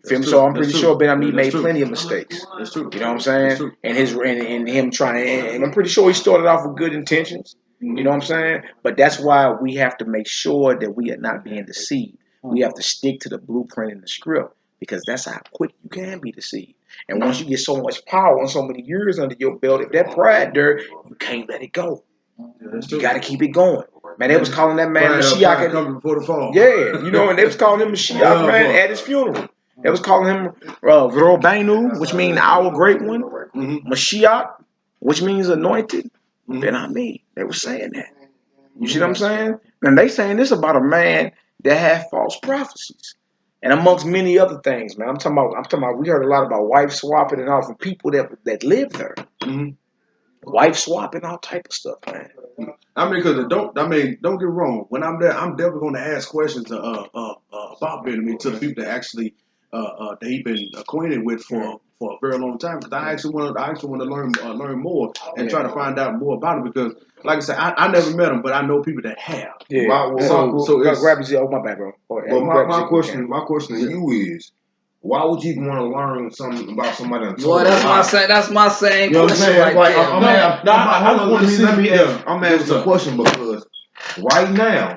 You feel me? So I'm pretty sure Ben Ammi made plenty of mistakes. That's true. You know what I'm saying? And him trying, and I'm pretty sure he started off with good intentions. You know what I'm saying? But that's why we have to make sure that we are not being deceived. We have to stick to the blueprint in the script because that's how quick you can be deceived. And once you get so much power and so many years under your belt, if that pride there, you can't let it go. You got to keep it going. Man, they was calling that man Mashiach. Coming before the fall. And they was calling him Mashiach, man, at his funeral. They was calling him Robainu, which means our great one. Mashiach, which means anointed. Ben Ammi. They were saying that. You see what I'm saying? And they saying this about a man that had false prophecies. And amongst many other things, man. I'm talking about we heard a lot about wife swapping and all from people that live there. Wife swapping, all type of stuff, man. I mean, don't get me wrong. When I'm there, I'm definitely going to ask questions about Ben Ammi to the people that actually that he been acquainted with for a very long time. Because I actually want to learn more and try to find out more about him. Because, like I said, I never met him, but I know people that have. So grab his my bad, bro. My question to you is, why would you even want to learn something about somebody? Well, that's my same question. I'm asking a question because right now,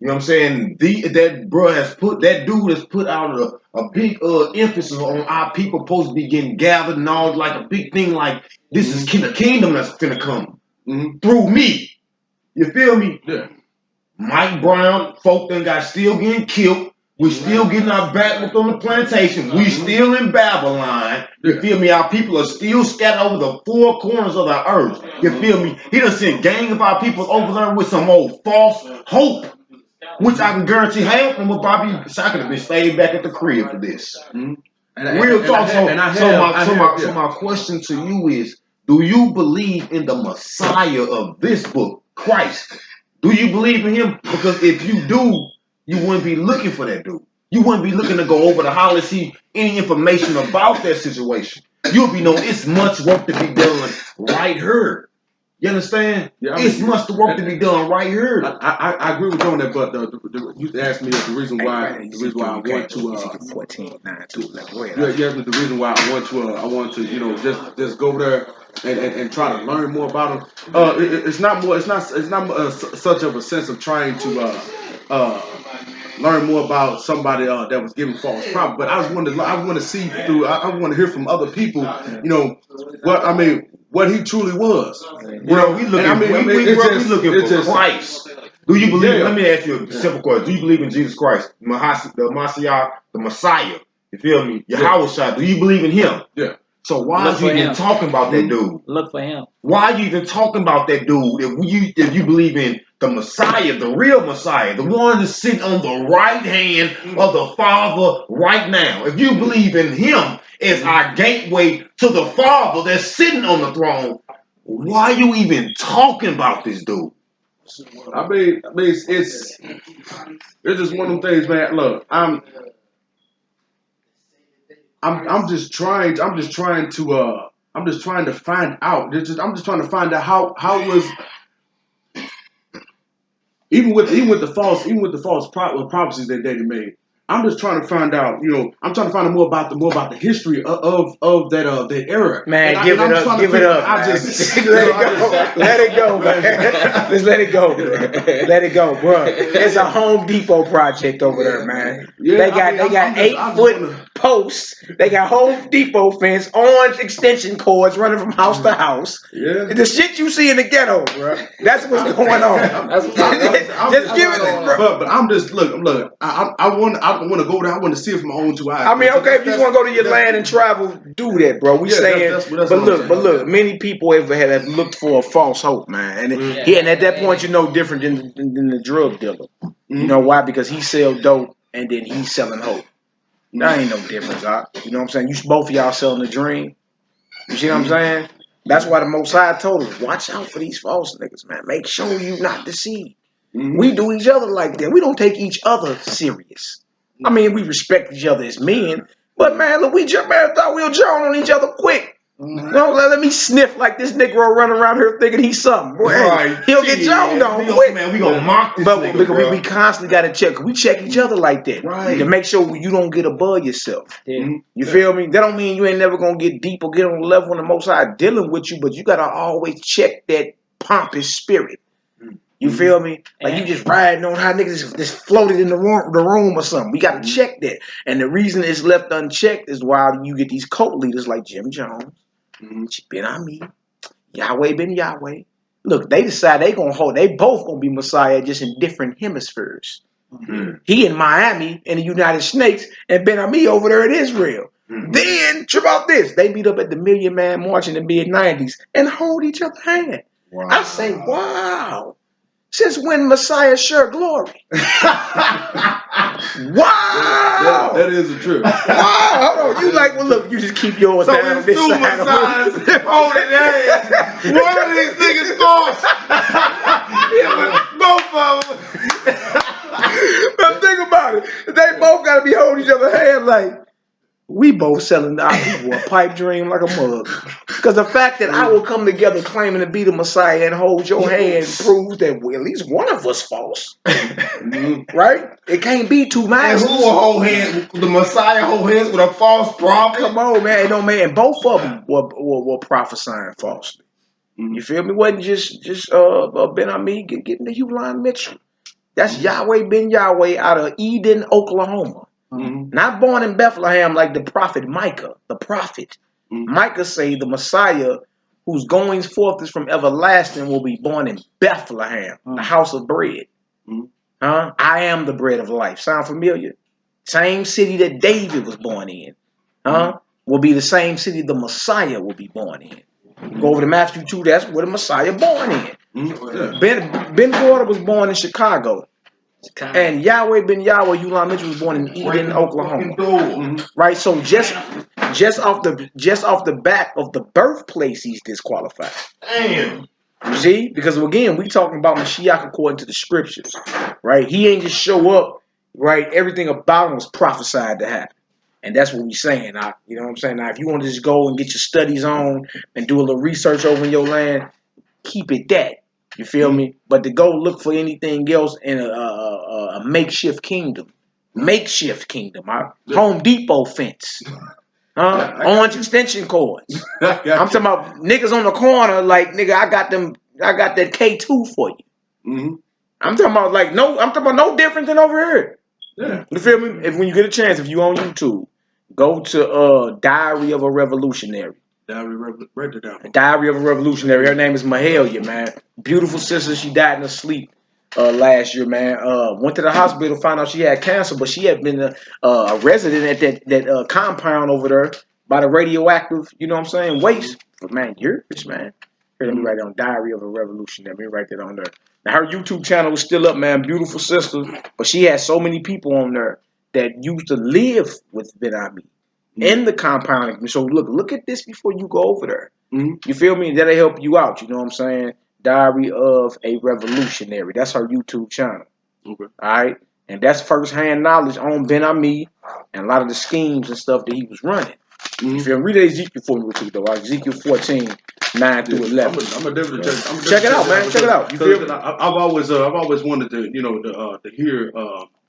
you know what I'm saying, that dude has put out a big emphasis on our people supposed to be getting gathered and all, like a big thing, like this is the kingdom that's gonna come through me. You feel me? Yeah. Mike Brown, folk done got still getting killed. We still getting our back with on the plantation. We still in Babylon. You feel me? Our people are still scattered over the four corners of the earth. You feel me? He done sent gang of our people over there with some old false hope, which I can guarantee half of them Bobby I could have been staying back at the crib for this. Real talk. So my question to you is, do you believe in the Messiah of this book, Christ? Do you believe in him? Because if you do, you wouldn't be looking for that dude. You wouldn't be looking to go over to holler see any information about that situation. You'll be knowing it's much work to be done right here. You understand? Yeah, it's much work to be done right here. I agree with you on that, but you asked me the reason why I want to 14, 9, 2, 11. You asked me the reason why I want to just go there and try to learn more about them. It's not such of a sense of trying to learn more about somebody that was giving false prophet, but I want to see through. I want to hear from other people. What he truly was. Bro, we looking for Christ. Do you believe? Let me ask you a simple question. Do you believe in Jesus Christ, the Messiah? You feel me? Yahushua. Do you believe in him? Yeah. So why are you even talking about that dude? Look for him. Why are you even talking about that dude if you believe in the Messiah, the real Messiah, the one that's sitting on the right hand of the Father right now? If you believe in him as our gateway to the Father that's sitting on the throne, why are you even talking about this dude? I mean, it's just one of them things, man. Look, I'm just trying to find out. I'm just trying to find out how was even with the false prophecies that Daddy made. I'm just trying to find out, I'm trying to find out more about the history of that era. Man, give it up. I just let it go, man. Just let it go, bro. Let it go, bro. It's a Home Depot project over there, man. Yeah, they got 8-foot posts. They got Home Depot fence, orange extension cords running from house to house. Yeah, the shit you see in the ghetto, bro. That's what's going on. Just give it, bro. But I'm just look. I want to go there. I want to see it from my own two eyes. I mean, okay, if you want to go to your land and travel, do that, bro. We saying, but look, many people have looked for a false hope, man, and at that point, different than the drug dealer. You know why? Because he sell dope and then he's selling hope. That ain't no difference, you know what I'm saying? Both of y'all selling the dream. You see what I'm saying? That's why the Most High told us, watch out for these false niggas, man. Make sure you not deceived. We do each other like that. We don't take each other serious. I mean, we respect each other as men, but man, look, thought we'll drown on each other quick. No, let me sniff like this Negro running around here thinking he's something. Boy, hey, he'll get drowned on quick. Man, we gonna mock this but nigga, because we constantly got to check. We check each other like that to make sure you don't get above yourself. You feel me? That don't mean you ain't never gonna get deep or get on the level when the Most High dealing with you, but you gotta always check that pompous spirit. You feel me? Like you just riding on how niggas just floated in the room or something. We got to check that. And the reason it's left unchecked is why you get these cult leaders like Jim Jones, Ben Ammi, Yahweh Ben Yahweh. Look, they decide they both gonna be Messiah just in different hemispheres. He in Miami in the United States and Ben Ammi over there in Israel. Then, trip out this, they meet up at the Million Man March in the mid-90s and hold each other's hand. Wow. I say, wow. Since when Messiah share glory? Wow! That is a trip. Wow! Hold on. You like, well, look, you just keep yours down. So it's two Messiahs holding hands. One of these niggas false. Both of them. But think about it. They both got to be holding each other's hand like, we both selling our people a pipe dream like a mug. Because the fact that I will come together claiming to be the Messiah and hold your hand proves that at least one of us false. Right? It can't be two masters. And who will hold hands? The Messiah hold hands with a false prophet? Come on, man. It don't matter. And both of them were prophesying falsely. You feel me? It wasn't just Ben Ammi getting the Hugh Line Mitchell. That's Yahweh Ben Yahweh out of Eden, Oklahoma. Not born in Bethlehem like the prophet Micah, the prophet. Micah say the Messiah whose goings forth is from everlasting will be born in Bethlehem, the house of bread. I am the bread of life. Sound familiar? Same city that David was born in, will be the same city the Messiah will be born in. Go over to Matthew 2, that's where the Messiah born in. Ben Gordon was born in Chicago. And Yahweh ben Yahweh Ulam Mitchell was born in Eden, Oklahoma. Right? So just off the back of the birthplace, he's disqualified. Damn. You see? Because again, we talking about Mashiach according to the scriptures. Right? He ain't just show up, right? Everything about him was prophesied to happen. And that's what we're saying. You know what I'm saying? Now, if you want to just go and get your studies on and do a little research over in your land, keep it that. You feel me? But to go look for anything else in a makeshift kingdom. Home Depot fence. Orange extension cords. I'm talking about niggas on the corner like, nigga, I got that K2 for you. I'm talking about no different than over here. Yeah. You feel me? When you get a chance, if you on YouTube, go to Diary of a Revolutionary. Diary of a Revolutionary. Her name is Mahalia, man. Beautiful sister. She died in her sleep last year, man. Went to the hospital, found out she had cancer, but she had been a resident at that compound over there by the radioactive, you know what I'm saying, waste. But man, you're rich, man. Here, let me write down Diary of a Revolutionary. Let me write that on there. Now, her YouTube channel is still up, man. Beautiful sister. But she had so many people on there that used to live with Ben Ammi in the compound. So look at this before you go over there. You feel me? That'll help you out. You know what I'm saying? Diary of a Revolutionary. That's her YouTube channel. Okay. All right? And that's first-hand knowledge on Ben Ammi and a lot of the schemes and stuff that he was running. You feel me? Read Ezekiel for me with you, though. Ezekiel 14, 9 through 11. I'm a definitely check it out, man. Check it out. You feel me? I've always wanted to, to hear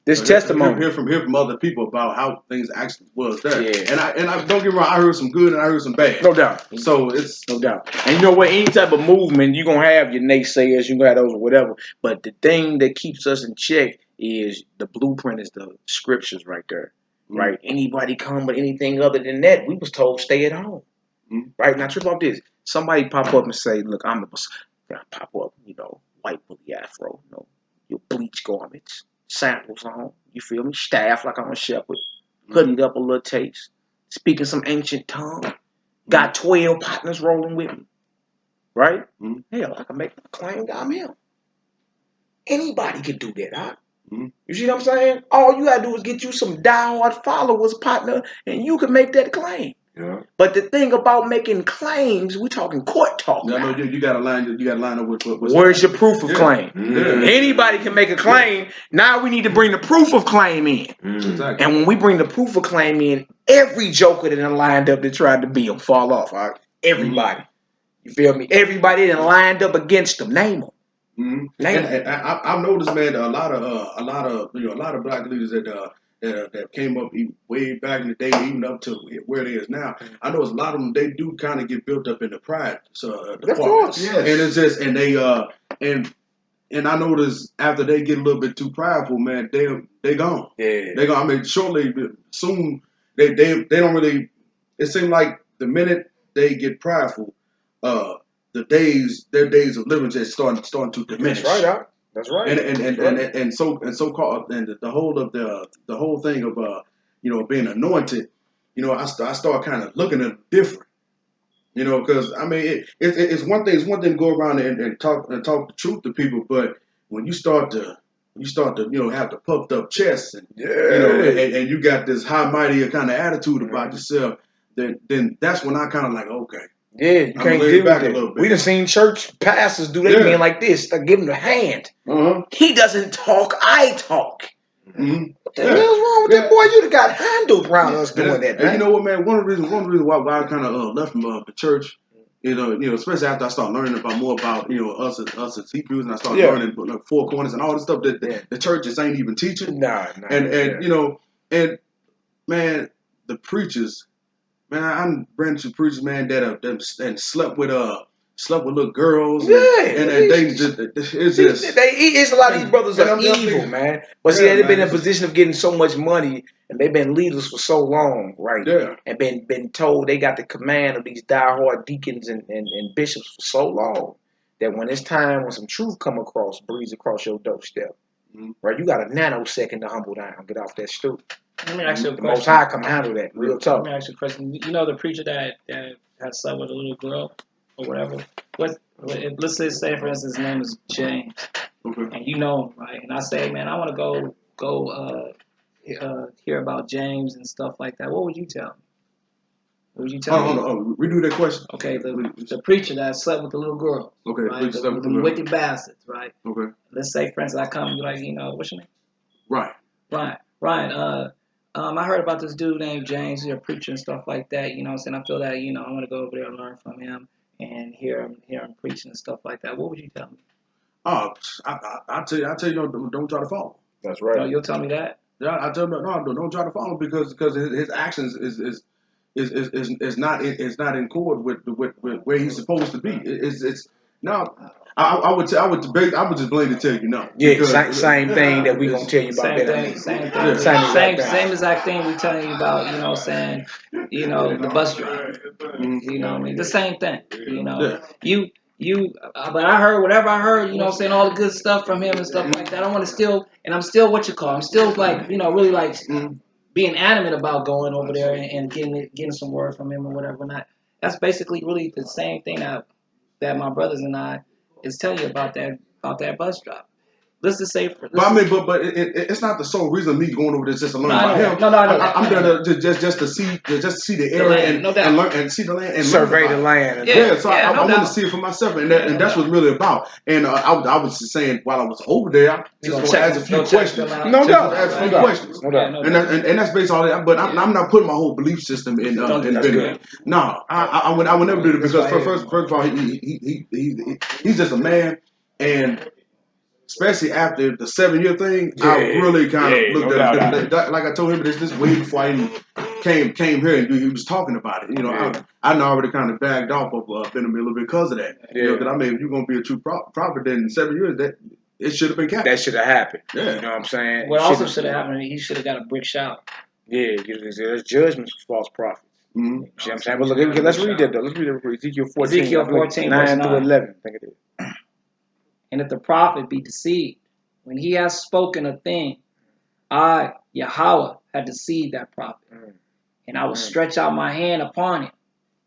this testimony. Hear from other people about how things actually was there. Yeah. And I don't get me wrong, I heard some good and I heard some bad. No doubt. So it's no doubt. And you know what? Any type of movement, you're gonna have your naysayers, you're gonna have those or whatever. But the thing that keeps us in check is the blueprint, is the scriptures right there. Right? Anybody come with anything other than that, we was told stay at home. Right? Now trip off this. Somebody pop up and say, look, I'm the Messiah. Pop up, white bully afro, your bleach garments, sandals on, you feel me? Staff like I'm a shepherd, hoodied up a little taste, speaking some ancient tongue, got 12 partners rolling with me. Right? Hell, I can make a claim that I'm him. Anybody can do that, huh? You see what I'm saying? All you gotta do is get you some diehard followers, partner, and you can make that claim. Yeah. But the thing about making claims, we talking court talk. No, you gotta line up with where's your proof of claim? Anybody can make a claim. Now we need to bring the proof of claim in. Exactly. And when we bring the proof of claim in, every joker that lined up that tried to beat him fall off. All right? Everybody. You feel me? Everybody that lined up against him, name them. And I've noticed, man, a lot of black leaders that came up way back in the day, even up to where it is now. I know a lot of them, they do kind of get built up in the pride department. Of course, yes. And it's just, and they and I notice after they get a little bit too prideful, man, they gone. Yeah, they gone. I mean, soon they don't really. It seems like the minute they get prideful, their days of living just starting to diminish. That's right, that's right. And so called the whole thing of being anointed. I start kind of looking at it different. Because I mean it's one thing to go around and talk the truth to people, but when you start to have the puffed up chest and and you got this high mighty kind of attitude about yourself, then that's when I kind of like, okay. Yeah, you can't deal with it. We done seen church pastors do their thing like this. Like, give him the hand. He doesn't talk, I talk. What the hell's wrong with that boy? You done got handled around us doing that, man. And you know what, man? One of the reasons why I kind of left from the church, especially after I started learning more about us as Hebrews, and I started learning like four corners and all the stuff that the churches ain't even teaching. And man, the preachers. Man, I'm ran to preachers, man, that slept with little girls. And they just it's a lot of these brothers are evil, man. But see, they've been in a position of getting so much money, and they've been leaders for so long, right? Yeah. And been told they got the command of these diehard deacons and bishops for so long that when it's time, when some truth breeze across your doorstep, right? You got a nanosecond to humble down, get off that stoop. Let me ask you a The Most question. High can handle that. Real Let talk. me ask you a question. You know the preacher that has slept with a little girl or whatever. Let's just say, for instance, his name is James, and you know him, right? And I say, man, I want to go hear about James and stuff like that. What would you tell me? What would you tell me? Oh, redo that question. Okay, the preacher that slept with the little girl. Okay, right? The wicked bastards, right? Okay. Let's say, for instance, I come and be like, what's your name? Right. Ryan, I heard about this dude named James, he's a preacher and stuff like that, you know what I'm saying? I feel that, I want to go over there and learn from him and hear him preaching and stuff like that. What would you tell me? I tell you, don't try to follow. That's right. No, you'll tell me that? Yeah, I tell him no, don't try to follow because his actions is not in accord with where he's supposed to be. It's no. I would just blatantly tell you no. Yeah, same thing that we gonna tell you about that. Same exact thing we telling you about, you know what I'm saying, the bus driver. You know what I mean? The same thing. But I heard whatever I heard, you know what I'm saying, all the good stuff from him and stuff like that. I want to still, and I'm still I'm still like, really like being animate about going over there and getting some word from him or whatever. And that's basically really the same thing that my brothers and I is telling you about that bus driver. Let's just say, but it's not the sole reason me going over there just to learn about him. I'm there to just to see the area and learn and see the land and survey the land. So I want to see it for myself, and that's what it's really about. And I was just saying while I was over there, just going to ask a few questions. No doubt. And that's based on that. But I'm not putting my whole belief system in Benedict. No, I would never do it because first of all, he's just a man. And especially after the 7-year thing, I really kind of looked at it. Like I told him, this way before I even came here and he was talking about it. I already kind of bagged off of Benjamin a little bit because of that. Because I mean, if you're going to be a true prophet, then in 7 years, that it should have been captured. That should have happened. Yeah. You know what I'm saying? What also should have happened, he should have got a brick shower. Yeah, there's judgments for false prophets. You see what I'm saying? But look, let's read that though. Let's read it. Ezekiel 14. Ezekiel 14, 9 through 11. I think it is. And if the prophet be deceived, when he has spoken a thing, I, Yahweh, have deceived that prophet. And I will stretch out my hand upon him,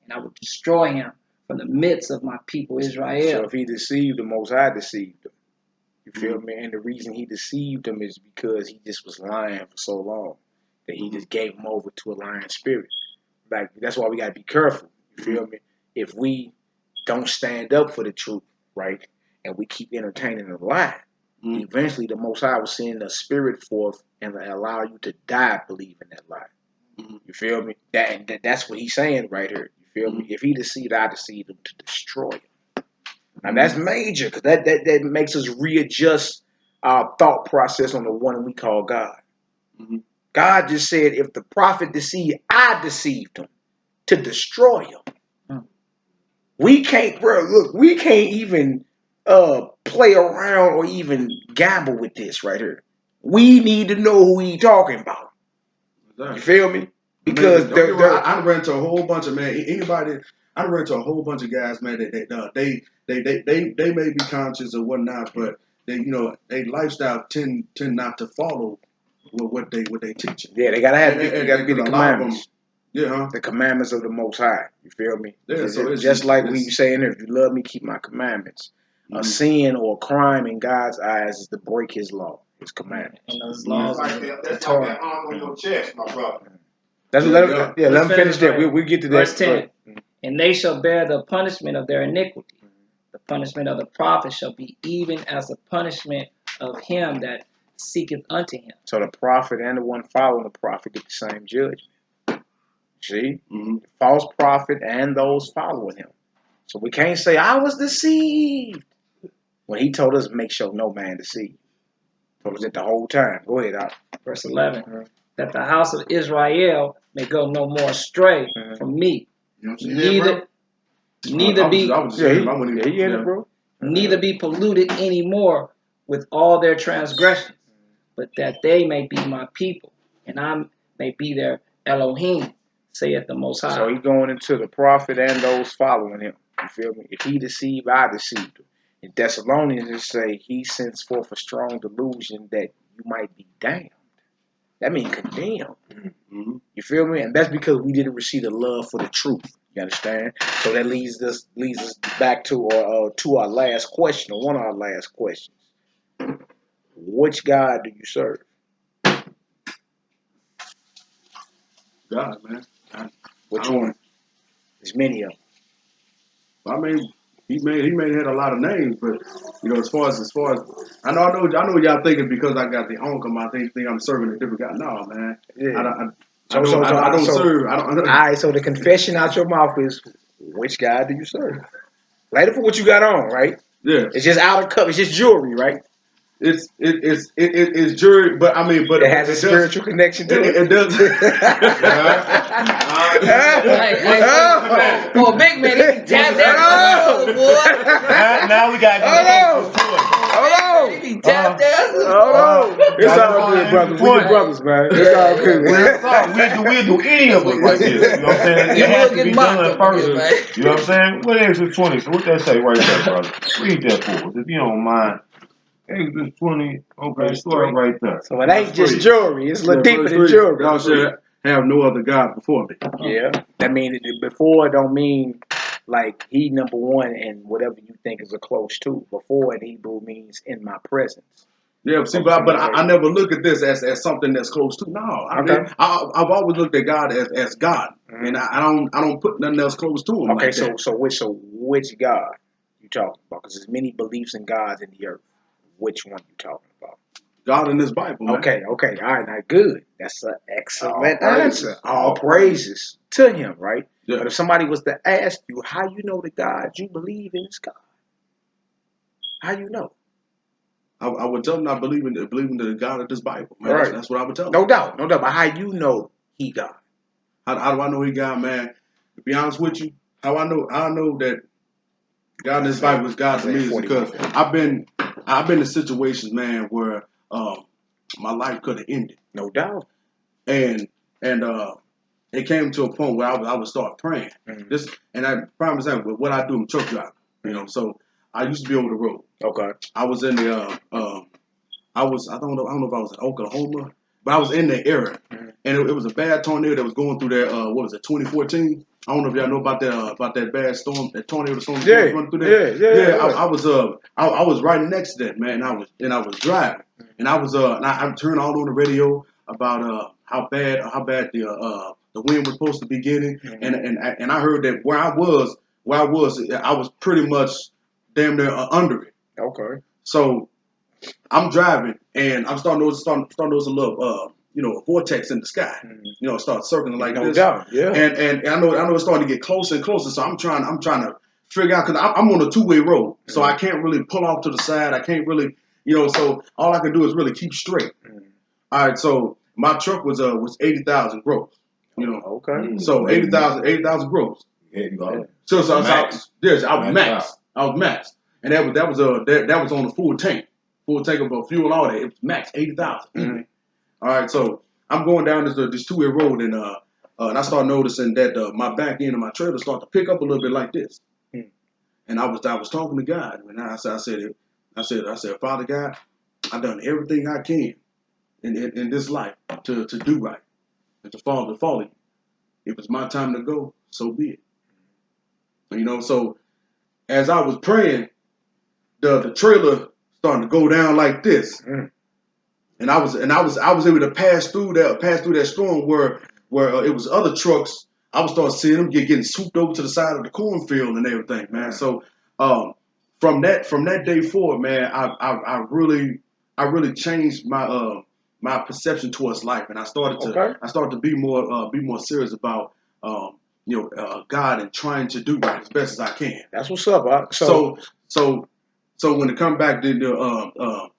and I will destroy him from the midst of my people Israel. So if he deceived, the Most High deceived him. You feel me? And the reason he deceived him is because he just was lying for so long that he just gave him over to a lying spirit. Like, that's why we got to be careful. You feel me? If we don't stand up for the truth, right, and we keep entertaining the lie, eventually the Most High will send a spirit forth and allow you to die believing that lie. You feel me? That's what he's saying right here. You feel me? If he deceived, I deceived him to destroy him. Now that's major because that makes us readjust our thought process on the one we call God. God just said, if the prophet deceived, I deceived him to destroy him. We can't, bro. Look, we can't even play around or even gamble with this right here. We need to know who he talking about. Exactly. You feel me? Because I ran into a whole bunch of I ran into a whole bunch of guys, man. They may be conscious or whatnot, but they lifestyle tend not to follow what they teach. Yeah, they gotta be the commandments. Yeah, the commandments of the Most High. You feel me? Yeah, so it's just like we saying, if you love me, keep my commandments. A sin or a crime in God's eyes is to break His law, His commandments. And those laws, that's like that arm on your chest, my brother. Let them finish that. We'll get to that. Verse 10. And they shall bear the punishment of their iniquity. The punishment of the prophet shall be even as the punishment of him that seeketh unto him. So the prophet and the one following the prophet get the same judgment. See? The false prophet and those following him. So we can't say, I was deceived. When he told us, make sure no man deceived. Told us it the whole time. Go ahead, Al. Verse 11. That the house of Israel may go no more astray from me. Neither be polluted any more with all their transgressions, but that they may be my people, and I may be their Elohim, saith the Most High. So he's going into the prophet and those following him. You feel me? If he deceived, I deceived him. In Thessalonians, it say he sends forth a strong delusion that you might be damned. that means condemn. Mm-hmm. You feel me? And that's because we didn't receive the love for the truth. You understand? So that leads us back to our last question, or one of our last questions. Which God do you serve? God, man. Which one? There's many of them. I mean, he may have had a lot of names, but as far as I know what y'all thinking because I got the uncle. I think I'm serving a different God. No, man. Yeah. I don't serve. All right. So the confession out your mouth is, which God do you serve? Later for what you got on, right? Yeah. It's just out of cup. It's just jewelry, right? It's jury, but I mean, but it has a spiritual connection to it. It does. Oh, big man, he be tapped out, boy. Now we got Hold on. He be tapped out. Hold on. It's all good, brother. We your brothers, man. It's all good. We'll do any of it like this. You know what I'm saying? You It has will to get be mocked done up in first. here, man. You know what I'm saying? What Exodus 20? So what that say right there, brother? Read that for us, if you don't mind. Exodus 20. Okay, start right there. So it ain't just jewelry. It's a little deeper than jewelry. Y'all should have no other God before me. Yeah. That means before don't mean like he number one and whatever you think is a close to. Before in Hebrew means in my presence. Yeah, see, but I never look at this as something that's close to. No, I've always looked at God as God, and I don't put nothing else close to him. Okay, like that. so which God you talking about? Because there's many beliefs in gods in the earth. Which one you talking about? God in this Bible, man. Okay, all right, now good. That's an excellent answer. All praises to him, right? Yeah. But if somebody was to ask you how you know the God you believe in is God, how you know? I would tell them I believe in the God of this Bible, man. Right. That's what I would tell them. No doubt. But how you know he God? How do I know he God, man? To be honest with you, how I know that God in this Bible is God to me is because I've been in situations, man, where my life could have ended. No doubt. And it came to a point where I would start praying. And I prime example, what I do in truck driving, so I used to be over the road. Okay. I was in the I don't know if I was in Oklahoma, but I was in the area, and it was a bad tornado that was going through there. What was it, 2014? I don't know if y'all know about that bad storm, that tornado storm running through there. Yeah. I was right next to that, man. And I was driving, and I turned all on the radio about how bad the wind was supposed to be getting, and I heard that where I was pretty much damn near under it. Okay. So I'm driving, and I'm starting to notice a little, a vortex in the sky. Start circling like this. No doubt, yeah. And I know it's starting to get closer and closer. So I'm trying to figure out, because I'm on a two-way road, so I can't really pull off to the side. I can't really, so all I can do is really keep straight. All right, so my truck was 80,000 gross. Okay. So 80,000 gross. Yeah, you got it. So I was max, and that was on the full tank of fuel and all that. It was max 80,000. All right, so I'm going down this two-way road, and I start noticing that my back end of my trailer start to pick up a little bit like this. And I was talking to God, and I said, Father God, I've done everything I can in this life to do right and to follow you. If it's my time to go, so be it. So as I was praying, the trailer starting to go down like this, and I was able to pass through that storm where it was other trucks. I was starting to see them getting swooped over to the side of the cornfield and everything, man. So from that day forward, man, I really changed my perception towards life, and I started to be more serious about God and trying to do right as best as I can. That's what's up, huh? So when it come back to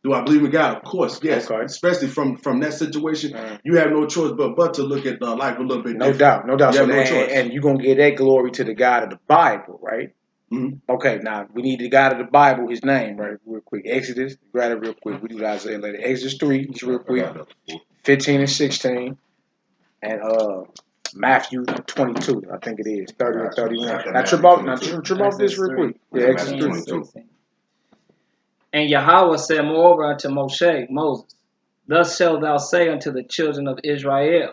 do I believe in God? Of course, yes. Okay. Especially from that situation, you have no choice but to look at life a little bit different. No doubt. You have no choice. And you're going to give that glory to the God of the Bible, right? Mm-hmm. Okay, now we need the God of the Bible, his name, right? Real quick. Exodus, grab it real quick. We do Isaiah later. Exodus 3, just real quick. 15 and 16. And Matthew 22, I think it is. 30 and 31. Now trip off this real quick. Yeah, Exodus 22. And Yahweh said moreover unto Moses, Thus shalt thou say unto the children of Israel,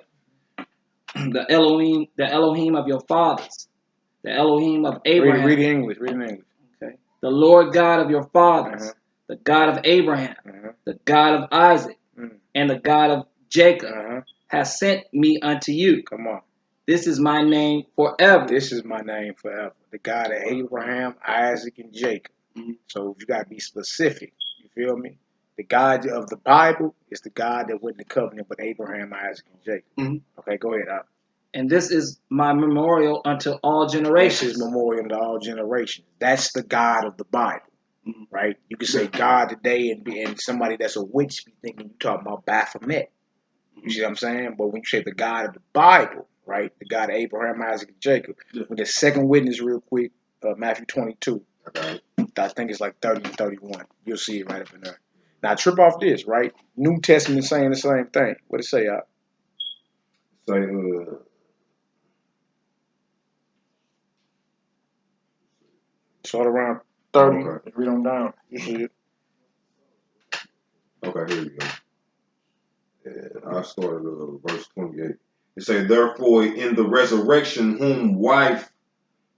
the Elohim of your fathers, the Elohim of Abraham. Read in English. Read in English. Okay. The Lord God of your fathers, the God of Abraham, the God of Isaac, and the God of Jacob has sent me unto you. Come on. This is my name forever. This is my name forever. The God of Abraham, Isaac, and Jacob. So you got to be specific. You feel me? The God of the Bible is the God that went in the covenant with Abraham, Isaac, and Jacob. Okay, go ahead. And this is my memorial unto all generations. This is memorial unto all generations. That's the God of the Bible, right? You can say God today and somebody that's a witch be thinking you talking about Baphomet. You see what I'm saying? But when you say the God of the Bible, right? The God of Abraham, Isaac, and Jacob. With the second witness real quick, Matthew 22. Okay. I think it's like 30 and 31. You'll see it right up in there. Now trip off this, right? New Testament saying the same thing. What it say, y'all? Say, Start around 30. Okay. Read on down. You see it. Okay, here we go. I started verse 28. It says, therefore, in the resurrection, whom wife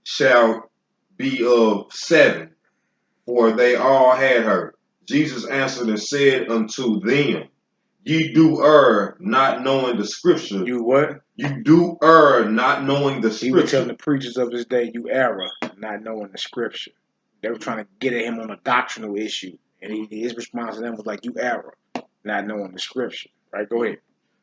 shall be of 7, for they all had her. Jesus answered and said unto them, ye do err, not knowing the scripture. You what? You do err, not knowing the scripture. He was telling the preachers of his day, you error, not knowing the scripture. They were trying to get at him on a doctrinal issue. And his response to them was like, you error, not knowing the scripture. Right? Go ahead.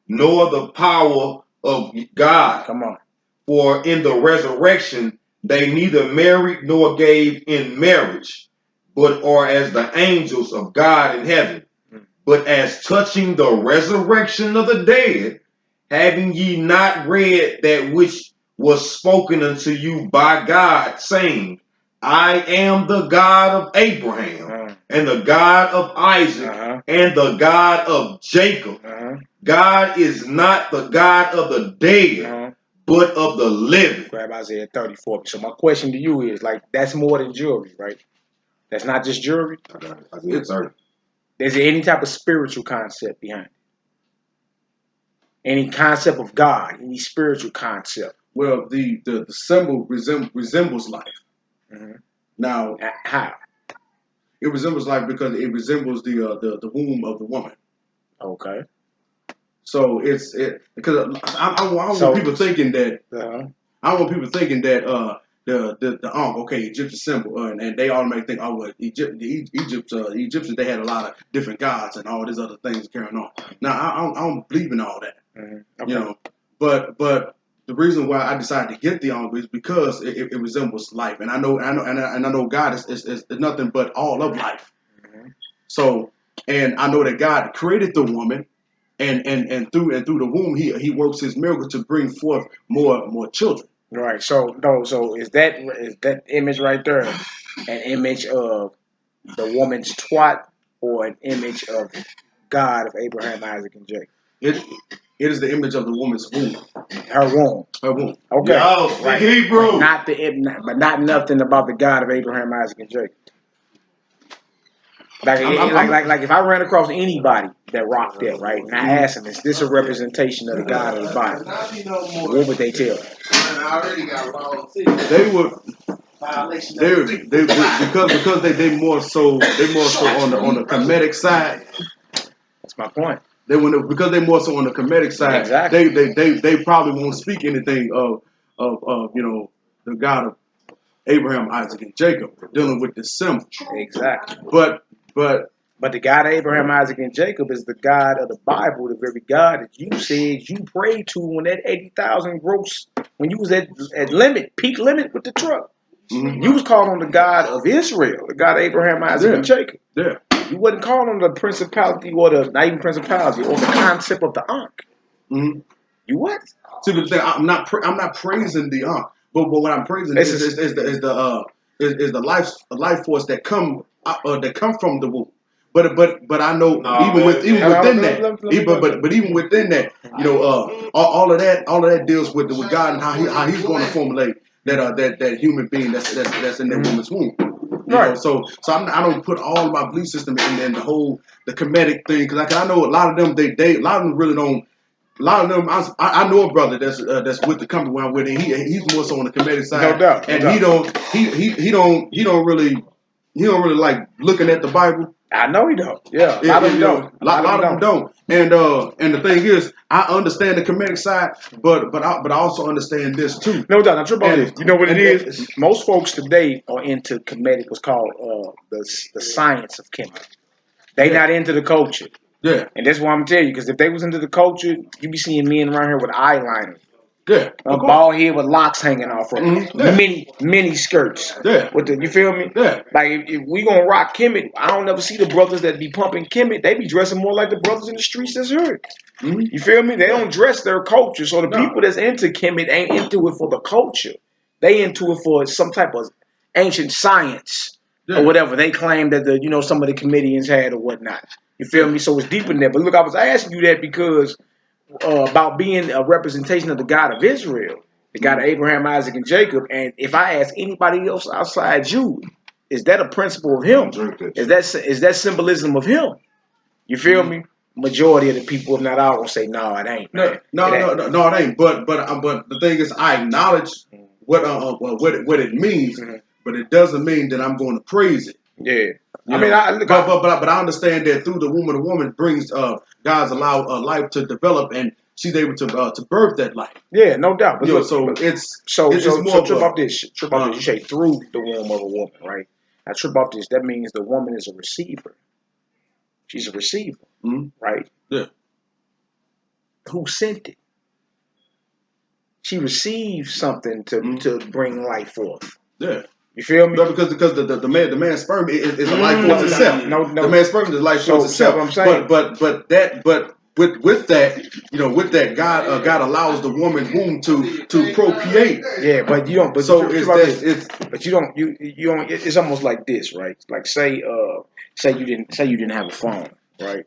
Nor the power of God. Come on. For in the resurrection, they neither married nor gave in marriage, but are as the angels of God in heaven. But as touching the resurrection of the dead, having ye not read that which was spoken unto you by God, saying, I am the God of Abraham, and the God of Isaac, and the God of Jacob. God is not the God of the dead, but of the living. Grab Isaiah 34. So my question to you is, like, that's more than jewelry, right? That's not just jewelry. I got it. Isaiah 30. Is there any type of spiritual concept behind it? Any concept of God? Any spiritual concept? Well, the symbol resembles life. Now, how? It resembles life because it resembles the womb of the woman. Okay. So it's because I don't want people thinking that I don't want people thinking that the okay, Egyptian symbol and they automatically think, oh well, the Egyptians they had a lot of different gods and all these other things carrying on. Now I don't believe in all that. Okay. You know, but the reason why I decided to get the Ammi is because it resembles life, and I know God is nothing but all of life. So, and I know that God created the woman, and through the womb he works his miracle to bring forth more children. Right. So is that image right there an image of the woman's twat or an image of God of Abraham, Isaac, and Jacob? It is the image of the woman's womb. Her womb. Her womb. Okay. Yo, speak Hebrew. But not nothing about the God of Abraham, Isaac, and Jacob. Like if I ran across anybody that rocked that, right, and I asked them, is this a representation of the God of the Bible? What would they tell me? They would. Because they more so on the comedic side. That's my point. Because they more so on the comedic side. Exactly. They probably won't speak anything of the God of Abraham, Isaac, and Jacob dealing with the symbol. Exactly. But the God of Abraham, Isaac, and Jacob is the God of the Bible, the very God that you said you prayed to when that 80,000 gross, when you was at peak limit with the truck. You was calling on the God of Israel, the God of Abraham, Isaac, and Jacob. Yeah. You wasn't calling on the principality or not even principality or the concept of the Ankh. You what? See, the thing, I'm not praising the Ankh, but what I'm praising is the life force that come from the womb. But I know even within that, all of that deals with God and how he's going to formulate that human being that's in that woman's womb. know, so I don't put all of my belief system in the Kemetic thing because I know a lot of them a lot of them really don't. A lot of them, I know a brother that's with the company where I'm with, and he's more so on the Kemetic side. No doubt. And he don't really like looking at the Bible. I know he don't. Yeah, a lot of them don't. A lot of them don't. And the thing is, I understand the Kemetic side, but I also understand this too. No doubt. Now, trip on this. You know what it is? Most folks today are into Kemetic, what's called the science of Kemetic. They not into the culture. Yeah. And that's what I'm telling you, because if they was into the culture, you be seeing men around here with eyeliner. Yeah. A bald head with locks hanging off of it. Yeah. Mini skirts. Yeah. You feel me? Yeah. Like if we gonna rock Kemet, I don't ever see the brothers that be pumping Kemet. They be dressing more like the brothers in the streets that's here. You feel me? They don't dress their culture. So the people that's into Kemet ain't into it for the culture. They into it for some type of ancient science or whatever they claim that some of the comedians had or whatnot. You feel me? So it's deeper than that. But look, I was asking you that because about being a representation of the God of Israel, the God of Abraham, Isaac, and Jacob. And if I ask anybody else outside you, is that a principle of him? Is that symbolism of him? You feel me? Majority of the people, if not all, will say, no, it ain't. No, it ain't. But the thing is, I acknowledge what it means, but it doesn't mean that I'm going to praise it. Yeah. But I understand that through the womb of the woman brings God's allow life to develop, and she's able to birth that life. Yeah, no doubt. But it's more trip off this. You say through the womb of a woman, right? Now trip off this. That means the woman is a receiver. She's a receiver, right? Yeah. Who sent it? She received something to bring life forth. Yeah. You feel me? No, because the man's sperm is a life force itself. No. The man's sperm is a life force itself. What I'm saying. But with that, God allows the woman womb to procreate. Yeah, but you don't. But so it's almost like this, right? Like say you didn't have a phone, right?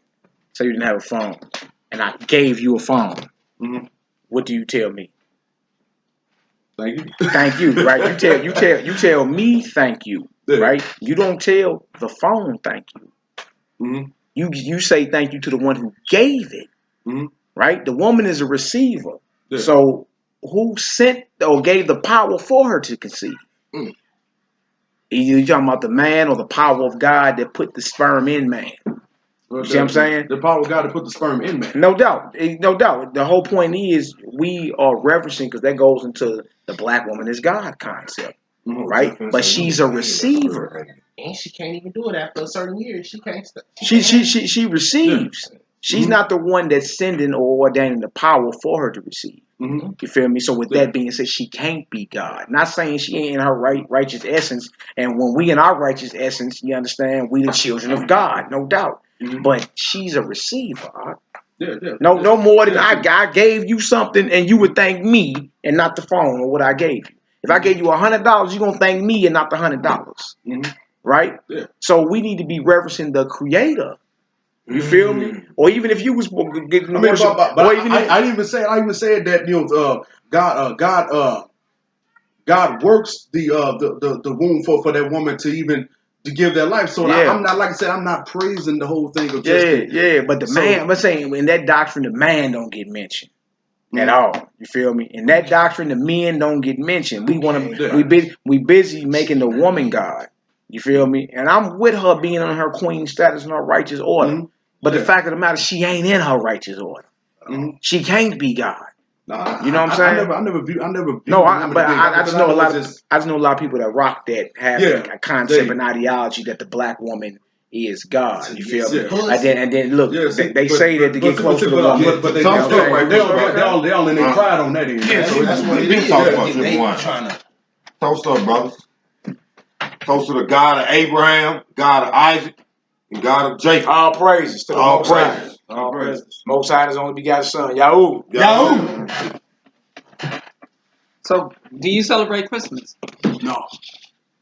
Say you didn't have a phone, and I gave you a phone. What do you tell me? Thank you. Thank you, right? You tell me thank you, right? You don't tell the phone thank you. You say thank you to the one who gave it, right? The woman is a receiver. Yeah. So who sent or gave the power for her to conceive? Either you're talking about the man or the power of God that put the sperm in man. You see what I'm saying? The power of God to put the sperm in man. No doubt. No doubt. The whole point is we are referencing, because that goes into the black woman is God concept, right? But she's a receiver. And she can't even do it after a certain year. She can't. She receives. Yeah. She's not the one that's sending or ordaining the power for her to receive. You feel me? So with that being said, she can't be God. Not saying she ain't in her righteous essence. And when we in our righteous essence, you understand, we the children of God, no doubt. But she's a receiver. No more than I gave you something and you would thank me and not the phone or what I gave you. If I gave you $100, you're gonna thank me and not the $100. Right? Yeah. So we need to be referencing the creator. You feel me? Or even if you was getting worship, I even said that God works the womb for that woman to give their life. So I'm not, like I said, I'm not praising the whole thing of just but man, I'm saying in that doctrine the man don't get mentioned at all. You feel me? In that doctrine the men don't get mentioned. We busy making the woman God. You feel me? And I'm with her being on her queen status and her righteous order. But the fact of the matter, she ain't in her righteous order. She can't be God. You know what I'm saying? I never viewed. No, I just know a lot. I just know a lot of people that rock that have a concept and ideology that the black woman is God. You feel me? And then look, they say that to get close to the woman. But they all in their pride on that end. Yeah, so that's what we talking about. They trying to toast up, brothers. Toast to the God of Abraham, God of Isaac, and God of Jacob. All praises to the all Most praises. High. All praises. Most High is only begotten Son. Yahoo. So, do you celebrate Christmas? No.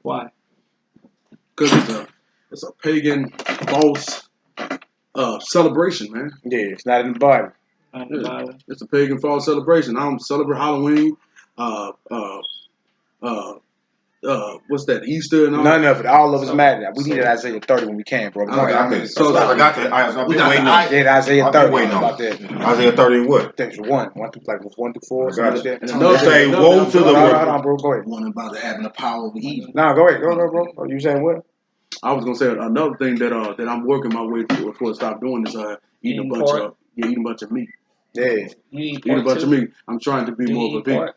Why? Because it's a pagan, false celebration, man. Yeah, it's not in the Bible. It's a pagan, false celebration. I don't celebrate Halloween. what's that, Easter and all. None of it. All of us matter. We need Isaiah 30 when we can, bro. I got that. So I got that. I've been waiting on it. Yeah, Isaiah I've been 30. waiting on About it. that. Isaiah 30 and what? There's one through like 1 through 4. I got Something it. like that. And It say, woe to the... Hold on, bro. Go ahead. One about having the power of evil. No, go ahead. Go, bro. Oh, you saying what? I was gonna say another thing that I'm working my way to stop doing is eating a bunch of meat. Yeah. You eat Eat a pork bunch too? of meat. I'm trying to be Do more you of a eat vegan. pork?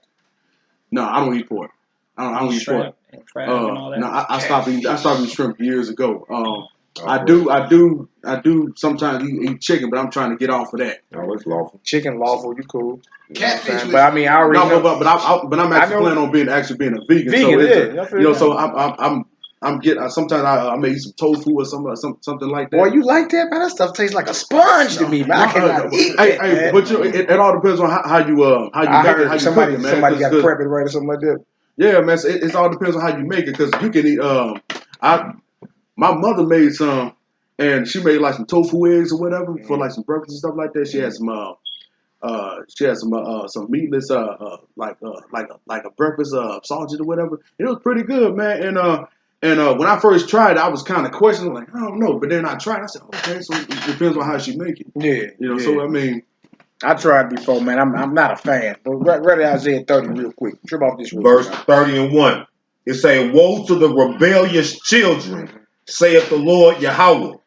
No, I don't eat pork. I don't eat pork. Shrimp and crab and all that. No, I stopped eating shrimp years ago. I do sometimes eat chicken, but I'm trying to get off of that. No, it's lawful. Chicken lawful, you cool. Catfish. But I mean, I already know. But I'm actually planning on being a vegan. So it's so sometimes I may eat some tofu or something like that. Boy, you like that, man? That stuff tastes like a sponge to me, man. I cannot eat that, man. But it all depends on how you make it, how you cook it, man. Somebody got to prep it right or something like that. Yeah, man. It all depends on how you make it, because you can eat. My mother made some, and she made like some tofu eggs or whatever for like some breakfast and stuff like that. She had some meatless like a breakfast sausage or whatever. It was pretty good, man. And when I first tried it, I was kind of questioning, like, I don't know. But then I tried. I said, okay, so it depends on how she make it. Yeah, So I mean, I tried before, man. I'm not a fan. But read Isaiah 30 real quick. Trip off this real Verse quick. 30 and 1. It say, woe to the rebellious children, saith the Lord Yahweh,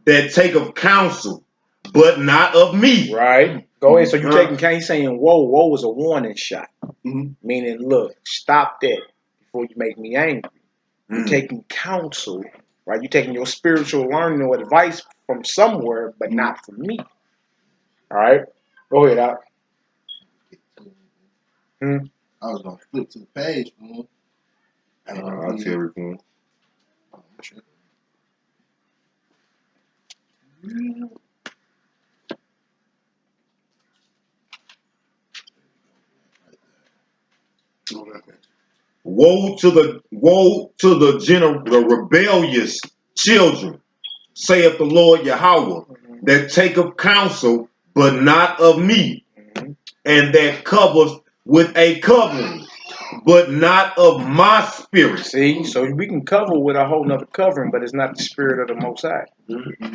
that take of counsel, but not of me. Right. Go ahead. So you he's saying, whoa is a warning shot. Mm-hmm. Meaning, look, stop that before you make me angry. You're taking counsel, right? You're taking your spiritual learning or advice from somewhere, but not from me. All right? Go ahead, Al. I was gonna flip to the page, man. I'll tell you. Woe to the rebellious children, saith the Lord Yahweh, that taketh counsel, but not of me, and that covers with a covering, but not of my spirit. See, so we can cover with a whole nother covering, but it's not the spirit of the Most High.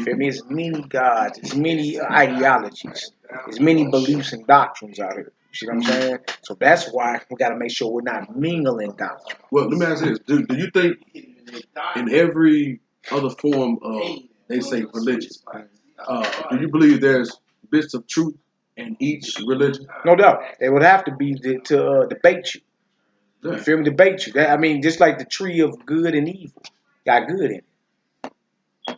Feel me? It's many gods, it's many ideologies, it's many beliefs and doctrines out here. You see what I'm saying? So that's why we got to make sure we're not mingling doctrine. well, let me ask you this: Do you think in every other form of, they say, religion, do you believe there's bits of truth in each religion? No doubt. It would have to be to debate you. You feel me? Debate you. I mean, just like the tree of good and evil got good in it.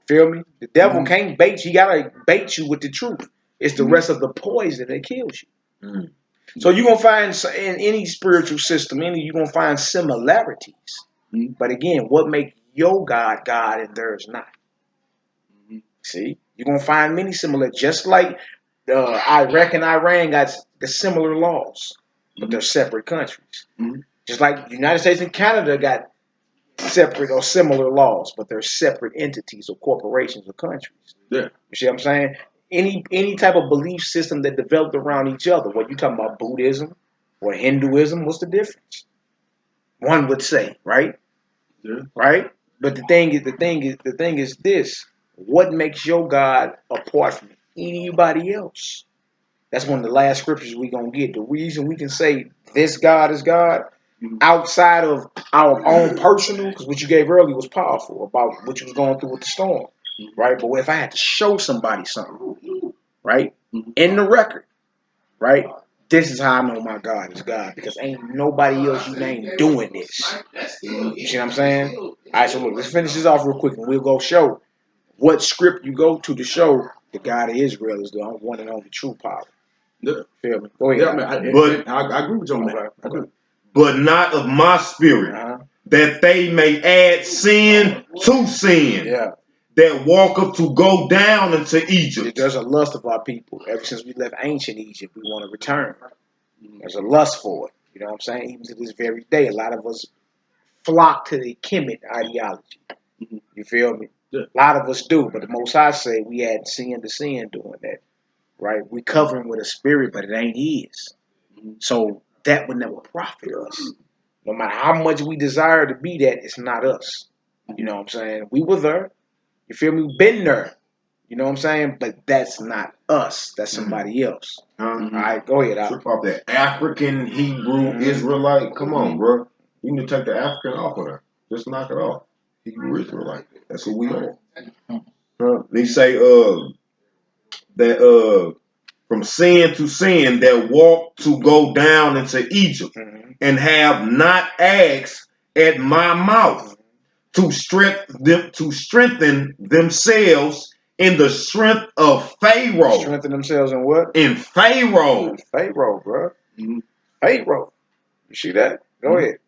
Feel me? The devil can't bait you. He got to bait you with the truth. It's the rest of the poison that kills you. So you're going to find in any spiritual system, you're going to find similarities. But again, what makes your God God and theirs not? See? You're going to find many similar, just like Iraq and Iran got the similar laws, but they're separate countries. Just like the United States and Canada got separate or similar laws, but they're separate entities or corporations or countries. Yeah. You see what I'm saying? Any type of belief system that developed around each other, what you talking about, Buddhism or Hinduism, what's the difference? One would say, right? Yeah. Right? But the thing is this: what makes your God apart from anybody else? That's one of the last scriptures we're gonna get. The reason we can say this God is God outside of our own personal, because what you gave earlier was powerful about what you was going through with the storm, right? But if I had to show somebody something, right, in the record, right, this is how I know my God is God, because ain't nobody else you name doing this. You see what I'm saying? All right, so look, let's finish this off real quick, and we'll go show what script you go to show the God of Israel is the one and only true power. Yeah. Feel me? Go ahead. Yeah, man, I agree with you on that. Okay. But not of my spirit, that they may add sin to sin. Yeah. That walketh to go down into Egypt. There's a lust of our people. Ever since we left ancient Egypt, we want to return. There's a lust for it. You know what I'm saying? Even to this very day, a lot of us flock to the Kemet ideology. You feel me? Yeah. A lot of us do, but the Most High say we add sin to sin doing that. Right? We covering with a spirit, but it ain't his. So that would never profit us. No matter how much we desire to be that, it's not us. You know what I'm saying? We were there. You feel me? Been there. You know what I'm saying? But that's not us. That's somebody else. All right, go ahead. Trip off that African Hebrew Israelite. Come on, bro. You need to take the African off of there. Just knock it off. Hebrew Israelite. That's who we are. They say that from sin to sin that walk to go down into Egypt and have not asked at my mouth to strengthen themselves in the strength of Pharaoh. Strengthen themselves in what? In Pharaoh. Pharaoh, bro. Pharaoh. You see that? Go ahead.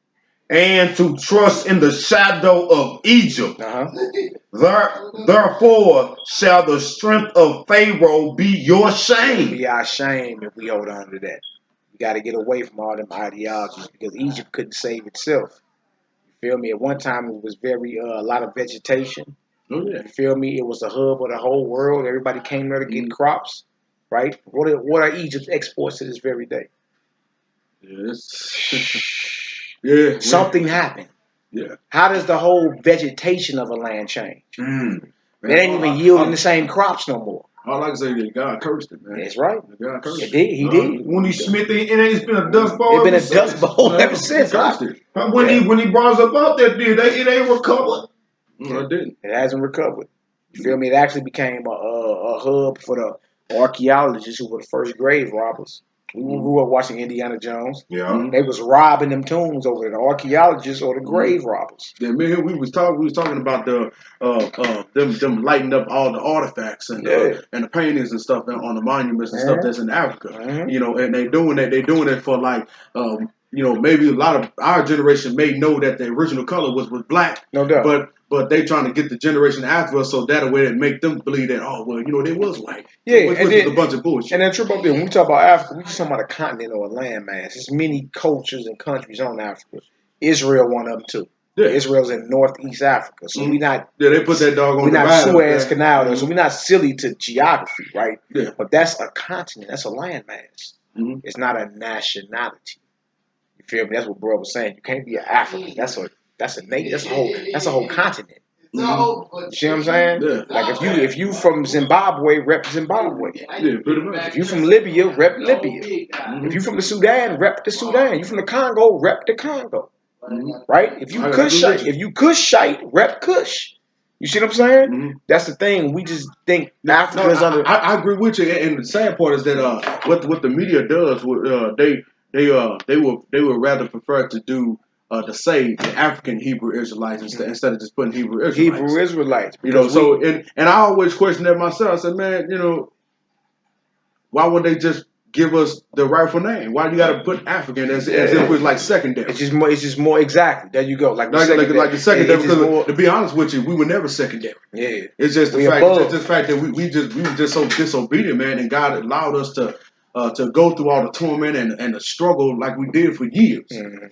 And to trust in the shadow of Egypt. Therefore shall the strength of Pharaoh be your shame. Be our shame if we hold on to that. We got to get away from all them ideologies because Egypt couldn't save itself. You feel me? At one time, it was very a lot of vegetation. You feel me? It was the hub of the whole world. Everybody came there to get crops, right? What are Egypt's exports to this very day? Something happened. How does the whole vegetation of a land change? It ain't even yielding the same crops no more. All I can say is God cursed it, man. That's right. God cursed it. He did. When he smith it, it ain't been a dust bowl. It's been a dust bowl ever since. When he brought us about that dude, it ain't recovered. No, it didn't. It hasn't recovered. You feel me? It actually became a hub for the archaeologists who were the first grave robbers. We grew up watching Indiana Jones. They was robbing them tombs over there, the archaeologists or the grave robbers. Yeah, man, we was talking about them lighting up all the artifacts and the paintings and stuff on the monuments and stuff that's in Africa. You know, and they doing it for like you know, maybe a lot of our generation may know that the original color was black. No doubt. But they trying to get the generation after us so that way it make them believe that, oh, well, you know, they was white. Yeah, which is a bunch of bullshit. And then trip up there, when we talk about Africa, we just talking about a continent or a landmass. There's many cultures and countries on Africa. Israel one of them too. Yeah. Israel's in northeast Africa. So we not they put that dog on we're not Suez Canal there, so we're not silly to geography, right? Yeah. But that's a continent, that's a landmass. It's not a nationality. You feel me? That's what bro was saying. You can't be an African. That's a nation. That's a whole continent. You see what I'm saying? Yeah. Like if you from Zimbabwe, rep Zimbabwe. Yeah, pretty much. If you from Libya, rep Libya. If you from the Sudan, rep the Sudan. You from the Congo, rep the Congo. Right? If you Kushite, rep Kush. You see what I'm saying? That's the thing. We just think Africa's under. I agree with you. And the sad part is that what the media does, they would rather prefer to do to say the African Hebrew Israelites instead of just putting Hebrew Israelites. Hebrew Israelites. You know, so and I always question that myself. I said, man, you know, why would they just give us the rightful name? Why do you got to put African as if it was like secondary? It's just more exactly. There you go. Like the secondary. Because to be honest with you, we were never secondary. Yeah. It's just the fact. It's just the fact that we were just so disobedient, man, and God allowed us to go through all the torment and the struggle like we did for years.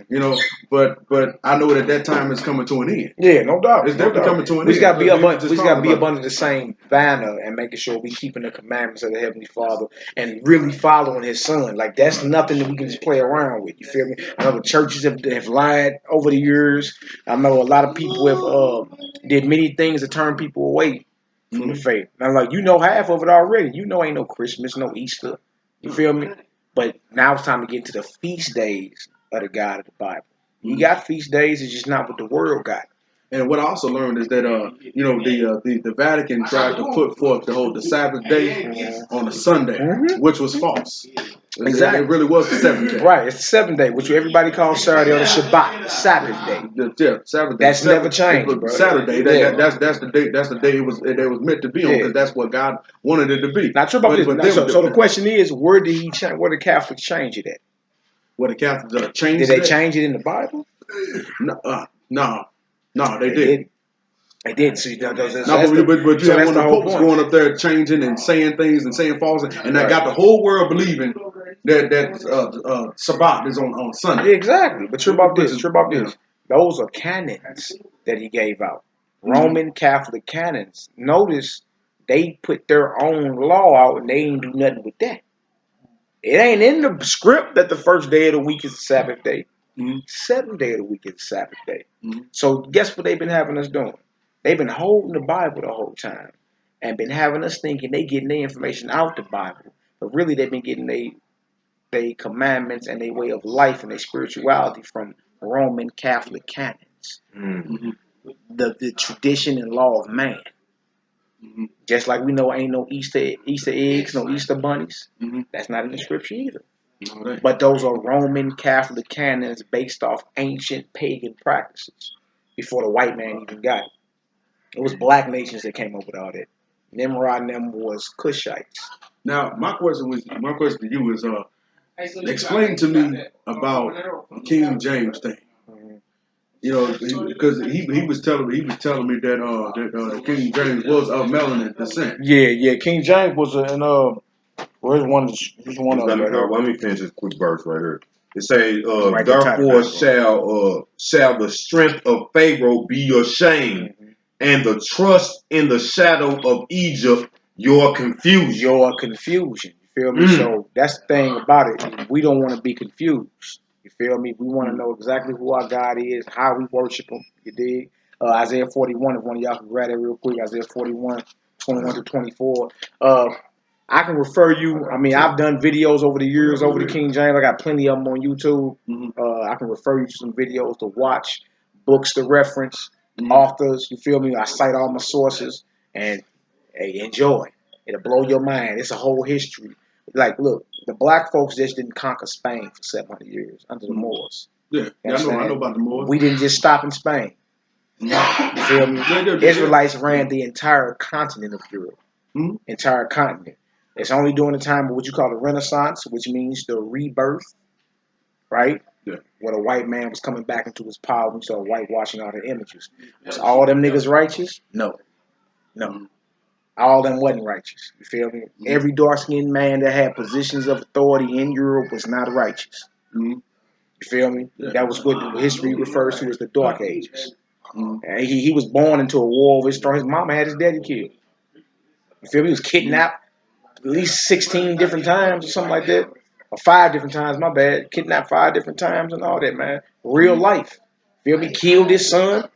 You know, but I know that time is coming to an end. Yeah, no doubt. It's definitely coming to an end. We just got to be up under the same banner and making sure we keeping the commandments of the Heavenly Father and really following His Son. Like that's nothing that we can just play around with. You feel me? I know the churches have lied over the years. I know a lot of people have did many things to turn people away from the faith. And I'm like, you know half of it already. You know ain't no Christmas, no Easter. You feel me? But now it's time to get to the feast days of the God of the Bible. He got feast days, it's just not what the world got. And what I also learned is that you know the Vatican tried to put forth the Sabbath day on a Sunday, which was false. Exactly. It really was the seventh day. Right, it's the 7th day, which everybody calls Saturday or the Shabbat, the Sabbath day. Yeah, Sabbath day. That's never changed, bro. Saturday. That's the day it was meant to be on because that's what God wanted it to be. Now, true about this. So the question is, where did Catholics change it at? Where the Catholics changed it? Did they change it in the Bible? No, they didn't. They did. So but you have one of the popes going up there changing and saying things and saying false, and that got the whole world believing that Shabbat is on Sunday. Exactly. But true about this. Those are canons that he gave out. Roman Catholic canons. Notice they put their own law out and they ain't do nothing with that. It ain't in the script that the first day of the week is the Sabbath day. 7th day of the week is the Sabbath day. So guess what they've been having us doing? They've been holding the Bible the whole time and been having us thinking they getting their information out the Bible, but really they've been getting they commandments and their way of life and their spirituality from Roman Catholic canons. The tradition and law of man. Just like we know ain't no Easter eggs, no Easter bunnies. That's not in the scripture either. But those are Roman Catholic canons based off ancient pagan practices before the white man even got it. It was black nations that came up with all that. Nimrod and them was Cushites. Now, my question to you is, explain to me about the King James thing. You know, because he was telling me that the King James was of melanin descent. Yeah. King James was where's one of them? Let me finish this quick verse right here. It say, Right, therefore shall the strength of Pharaoh be your shame, and the trust in the shadow of Egypt your confusion. Your confusion. You feel me? So that's the thing about it. We don't want to be confused. You feel me? We want to know exactly who our God is, how we worship him. You dig? Isaiah 41, if one of y'all can grab it real quick. Isaiah 41, 21 to 24. I can refer you. I mean, I've done videos over the years over the King James. I got plenty of them on YouTube. I can refer you to some videos to watch, books to reference, authors. You feel me? I cite all my sources and hey, enjoy. It'll blow your mind. It's a whole history. Like, look, the black folks just didn't conquer Spain for 700 years under the Moors. Yeah, I know about the Moors. We didn't just stop in Spain. You feel me? Israelites ran the entire continent of Europe. Entire continent. It's only during the time of what you call the Renaissance, which means the rebirth, right? Yeah. Where the white man was coming back into his power and started whitewashing all the images. Was all them niggas righteous? No. All them wasn't righteous. You feel me? Every dark-skinned man that had positions of authority in Europe was not righteous. You feel me? Yeah. That was what history refers to as the Dark Ages. He was born into a war of his throne. His mama had his daddy killed. You feel me? He was kidnapped at least 16 different times or something like that. Or 5 different times, my bad. Kidnapped 5 different times and all that, man. Real life. Feel me? Killed his son.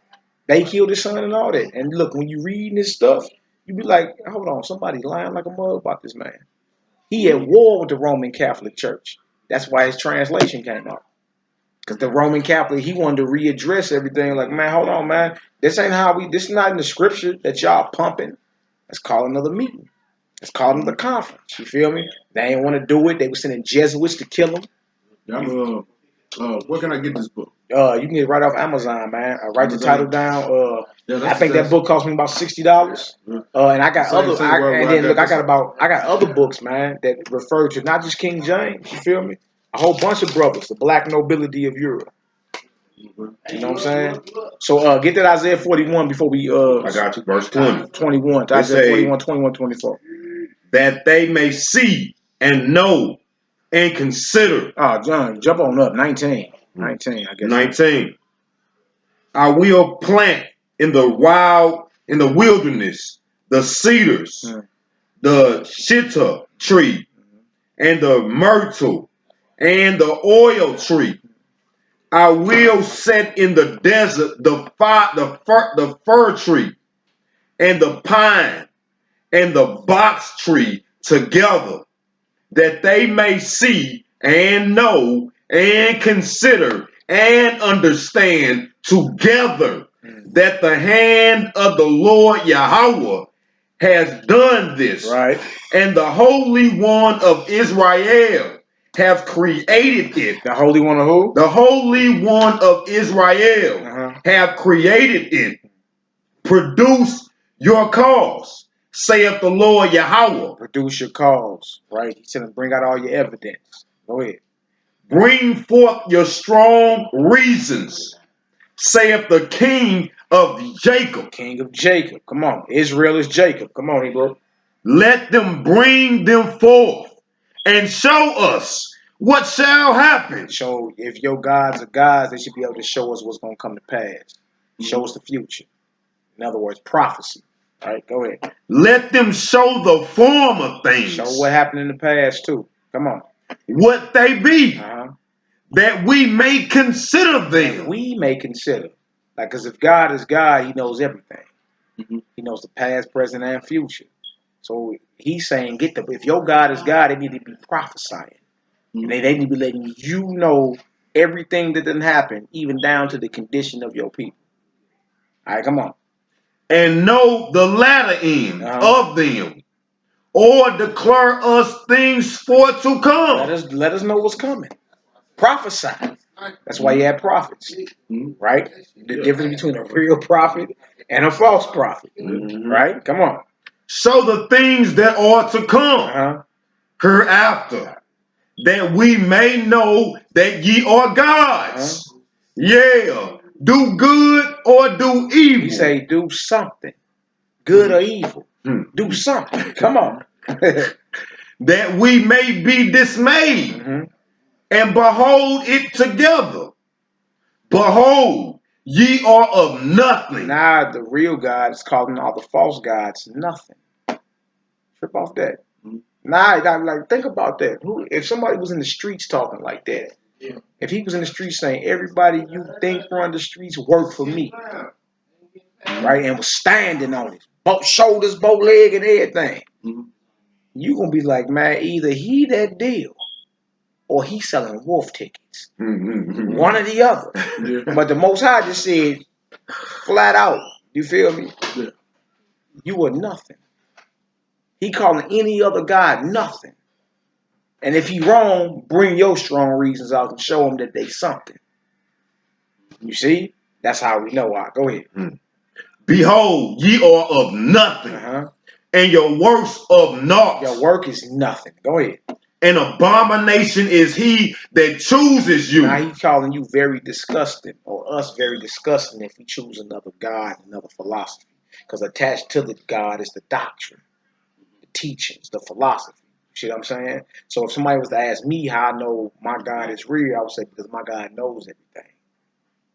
They killed his son and all that. And look, when you reading this stuff, you be like, hold on, somebody's lying like a mug about this man. He at war with the Roman Catholic Church. That's why his translation came out. Because the Roman Catholic, he wanted to readdress everything. Like, man, hold on, man. This is not in the scripture that y'all pumping. Let's call another meeting. Let's call another conference. You feel me? They ain't want to do it. They were sending Jesuits to kill him. Where can I get this book? You can get it right off Amazon, man. Write the title down. I think that book cost me about $60. And I got I got other books, man, that refer to not just King James. You feel me? A whole bunch of brothers, the black nobility of Europe. You know what I'm saying? So get that Isaiah 41 before we I got you. Verse 20. 21. Isaiah 41, 21, 24. That they may see and know and consider. John, jump on up. 19, I guess. 19. I will plant in the wilderness, the cedars, the shittah tree, and the myrtle, and the oil tree. I will set in the desert the fir tree, and the pine, and the box tree together, that they may see and know and consider and understand together that the hand of the Lord Yahweh has done this. Right. And the Holy One of Israel has created it. The Holy One of who? The Holy One of Israel have created it. Produce your cause, saith the Lord Yahweh. Produce your cause, right? He's going to bring out all your evidence. Go ahead. Bring forth your strong reasons, saith the King of Jacob. King of Jacob. Come on. Israel is Jacob. Come on, Hebrew. Let them bring them forth and show us what shall happen. So if your gods are gods, they should be able to show us what's going to come to pass. Show us the future. In other words, prophecy. All right, go ahead. Let them show the former things. Show what happened in the past, too. Come on. What they be. that we may consider That them. we may consider. Like, because if God is God, he knows everything. He knows the past, present, and future. So he's saying, if your God is God, they need to be prophesying. And they need to be letting you know everything that didn't happen, even down to the condition of your people. All right, come on. And know the latter end of them, or declare us things for to come. Let us know what's coming. Prophesy. That's why you have prophets, right? The difference between a real prophet and a false prophet, right? Come on. So the things that are to come hereafter, that we may know that ye are gods. Yeah, do good or do evil. He say do something, good or evil. Do something. Come on. That we may be dismayed, and behold it together. Behold, ye are of nothing. Now the real God is calling all the false gods nothing. Trip off that. Nah, like think about that. If somebody was in the streets talking like that, if he was in the streets saying everybody you think run the streets work for me, right, and was standing on it, both shoulders, both leg, and everything, you gonna be like, man, either he that deal or he selling wolf tickets, one or the other. But the Most High just said flat out, you feel me? You are nothing. He calling any other God nothing. And if he wrong, bring your strong reasons out and show him that they something. You see? That's how we know. Go ahead. Behold, ye are of nothing, and your works of naught. Your work is nothing. Go ahead. An abomination is he that chooses you. Now he's calling you very disgusting, or us very disgusting if we choose another God, another philosophy. Because attached to the God is the doctrine, the teachings, the philosophy. You see what I'm saying? So if somebody was to ask me how I know my God is real, I would say because my God knows everything.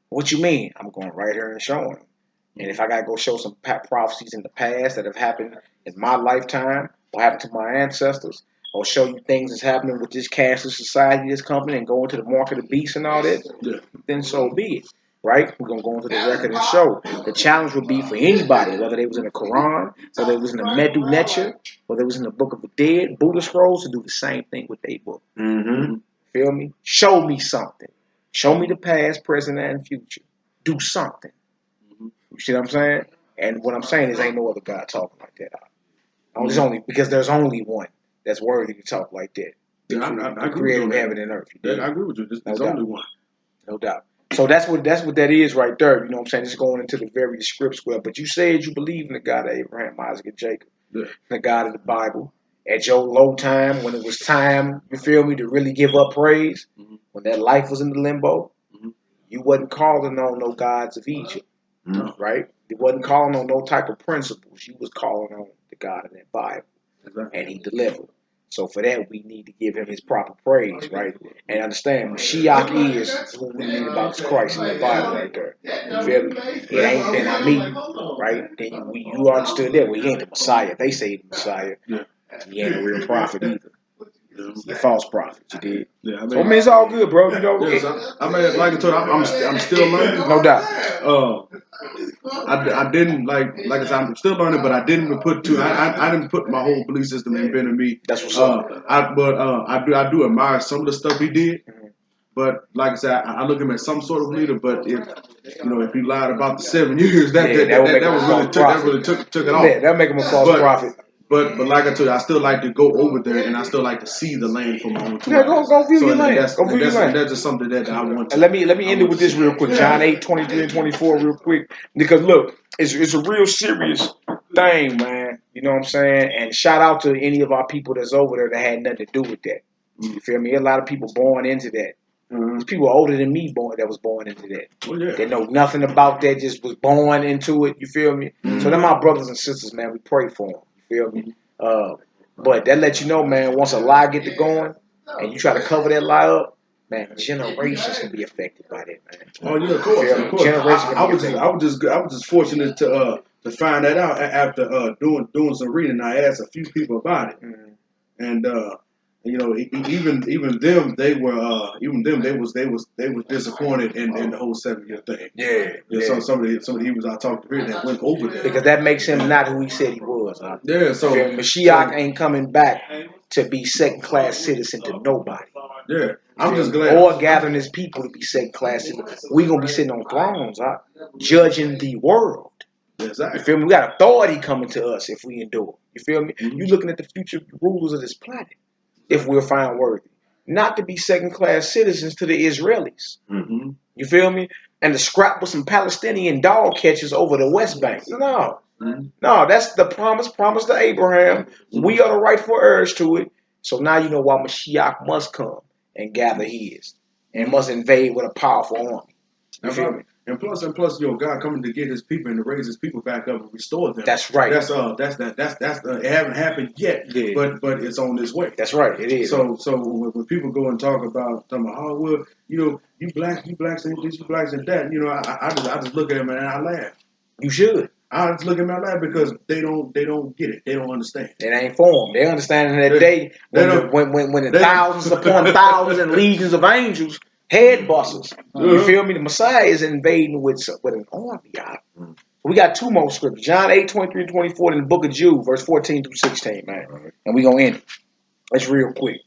What you mean? I'm going right here and showing him. And if I got to go show some prophecies in the past that have happened in my lifetime or happened to my ancestors, or show you things that's happening with this cashless society, this company, and go into the mark of the beast and all that, then so be it. Right? We're going to go into the record and show. The challenge would be for anybody, whether they was in the Quran, whether it was in the Medu Neter, whether it was in the Book of the Dead, Buddha scrolls, to do the same thing with their book. Feel me? Show me something. Show me the past, present, and future. Do something. You see what I'm saying? And what I'm saying is ain't no other God talking like that. There's only one that's worthy to talk like that. I agree Creator with of you. heaven and earth. I agree with you. There's only one. No doubt. So that's what that is right there. You know what I'm saying? It's going into the very scripts well. But you said you believe in the God of Abraham, Isaac, and Jacob. The God of the Bible. At your low time, when it was time, you feel me, to really give up praise, when that life was in the limbo, you wasn't calling on no gods of Egypt. Right? You wasn't calling on no type of principles. You was calling on the God of that Bible. And he delivered. So for that, we need to give him his proper praise, right? And understand, Mashiach is who we read about is Christ in the Bible right there. You feel me? It ain't been Ammi, right? Then you understood that. Well, he ain't the Messiah. They say the Messiah. He ain't a real prophet either. He's a false prophet, you did. So I mean, it's all good, bro. You know. I mean, like I told you, I'm still learning. No doubt. I didn't like I said, I'm still learning, but I didn't put I didn't put my whole belief system in Ben and me. That's what's up. I do admire some of the stuff he did, but like I said, I look at him as some sort of leader. But if he lied about the 7 years, that really took it off. Yeah, that make him a false prophet. But like I told you, I still like to go over there, and I still like to see the land from my own two eyes. Go view your land. That's just something that I want to. And let me end it with this real quick. John 8:23 and 24 real quick. Because look, it's a real serious thing, man. You know what I'm saying? And shout out to any of our people that's over there that had nothing to do with that. You feel me? A lot of people born into that. There's people older than me that was born into that. They know nothing about that, just was born into it. You feel me? So they're my brothers and sisters, man. We pray for them. You feel me? But that lets you know, man, once a lie get to going and you try to cover that lie up, man, generations can be affected by that, man. Oh yeah, of course. I was just fortunate to find that out after doing some reading. I asked a few people about it, and You know, even them, they were they was disappointed in the whole 7-year thing. Yeah. So some of the Hebrews I talked to here that went over there Because that makes him not who he said he was. Huh? Yeah, so Mashiach ain't coming back to be second-class citizen to nobody. Yeah, I'm just glad. Or gathering his people to be second-class citizens. We gonna be sitting on thrones, huh? Judging the world. Exactly. You feel me? We got authority coming to us if we endure. You feel me? You looking at the future rulers of this planet, if we're found worthy, not to be second-class citizens to the Israelis. You feel me? And to scrap with some Palestinian dog catchers over the West Bank. No. No, that's the promise to Abraham. We are the rightful heirs to it. So now you know why Mashiach must come and gather his and must invade with a powerful army. You feel me? And plus, you know, God coming to get his people and to raise his people back up and restore them. That's right. That's it haven't happened yet, but it's on its way. That's right. It is. So when people go and talk about, oh well, you know, you blacks and this, you blacks and that, you know, I just look at them and I laugh. You should. I just look at them and I laugh because they don't get it. They don't understand. It ain't for them. They understand that day when the thousands upon thousands and legions of angels. Head busters. You feel me? The Messiah is invading with an army. We got two more scriptures. John 8:23-24 in the book of Jude, verse 14-16, man. And we gonna end it. That's real quick.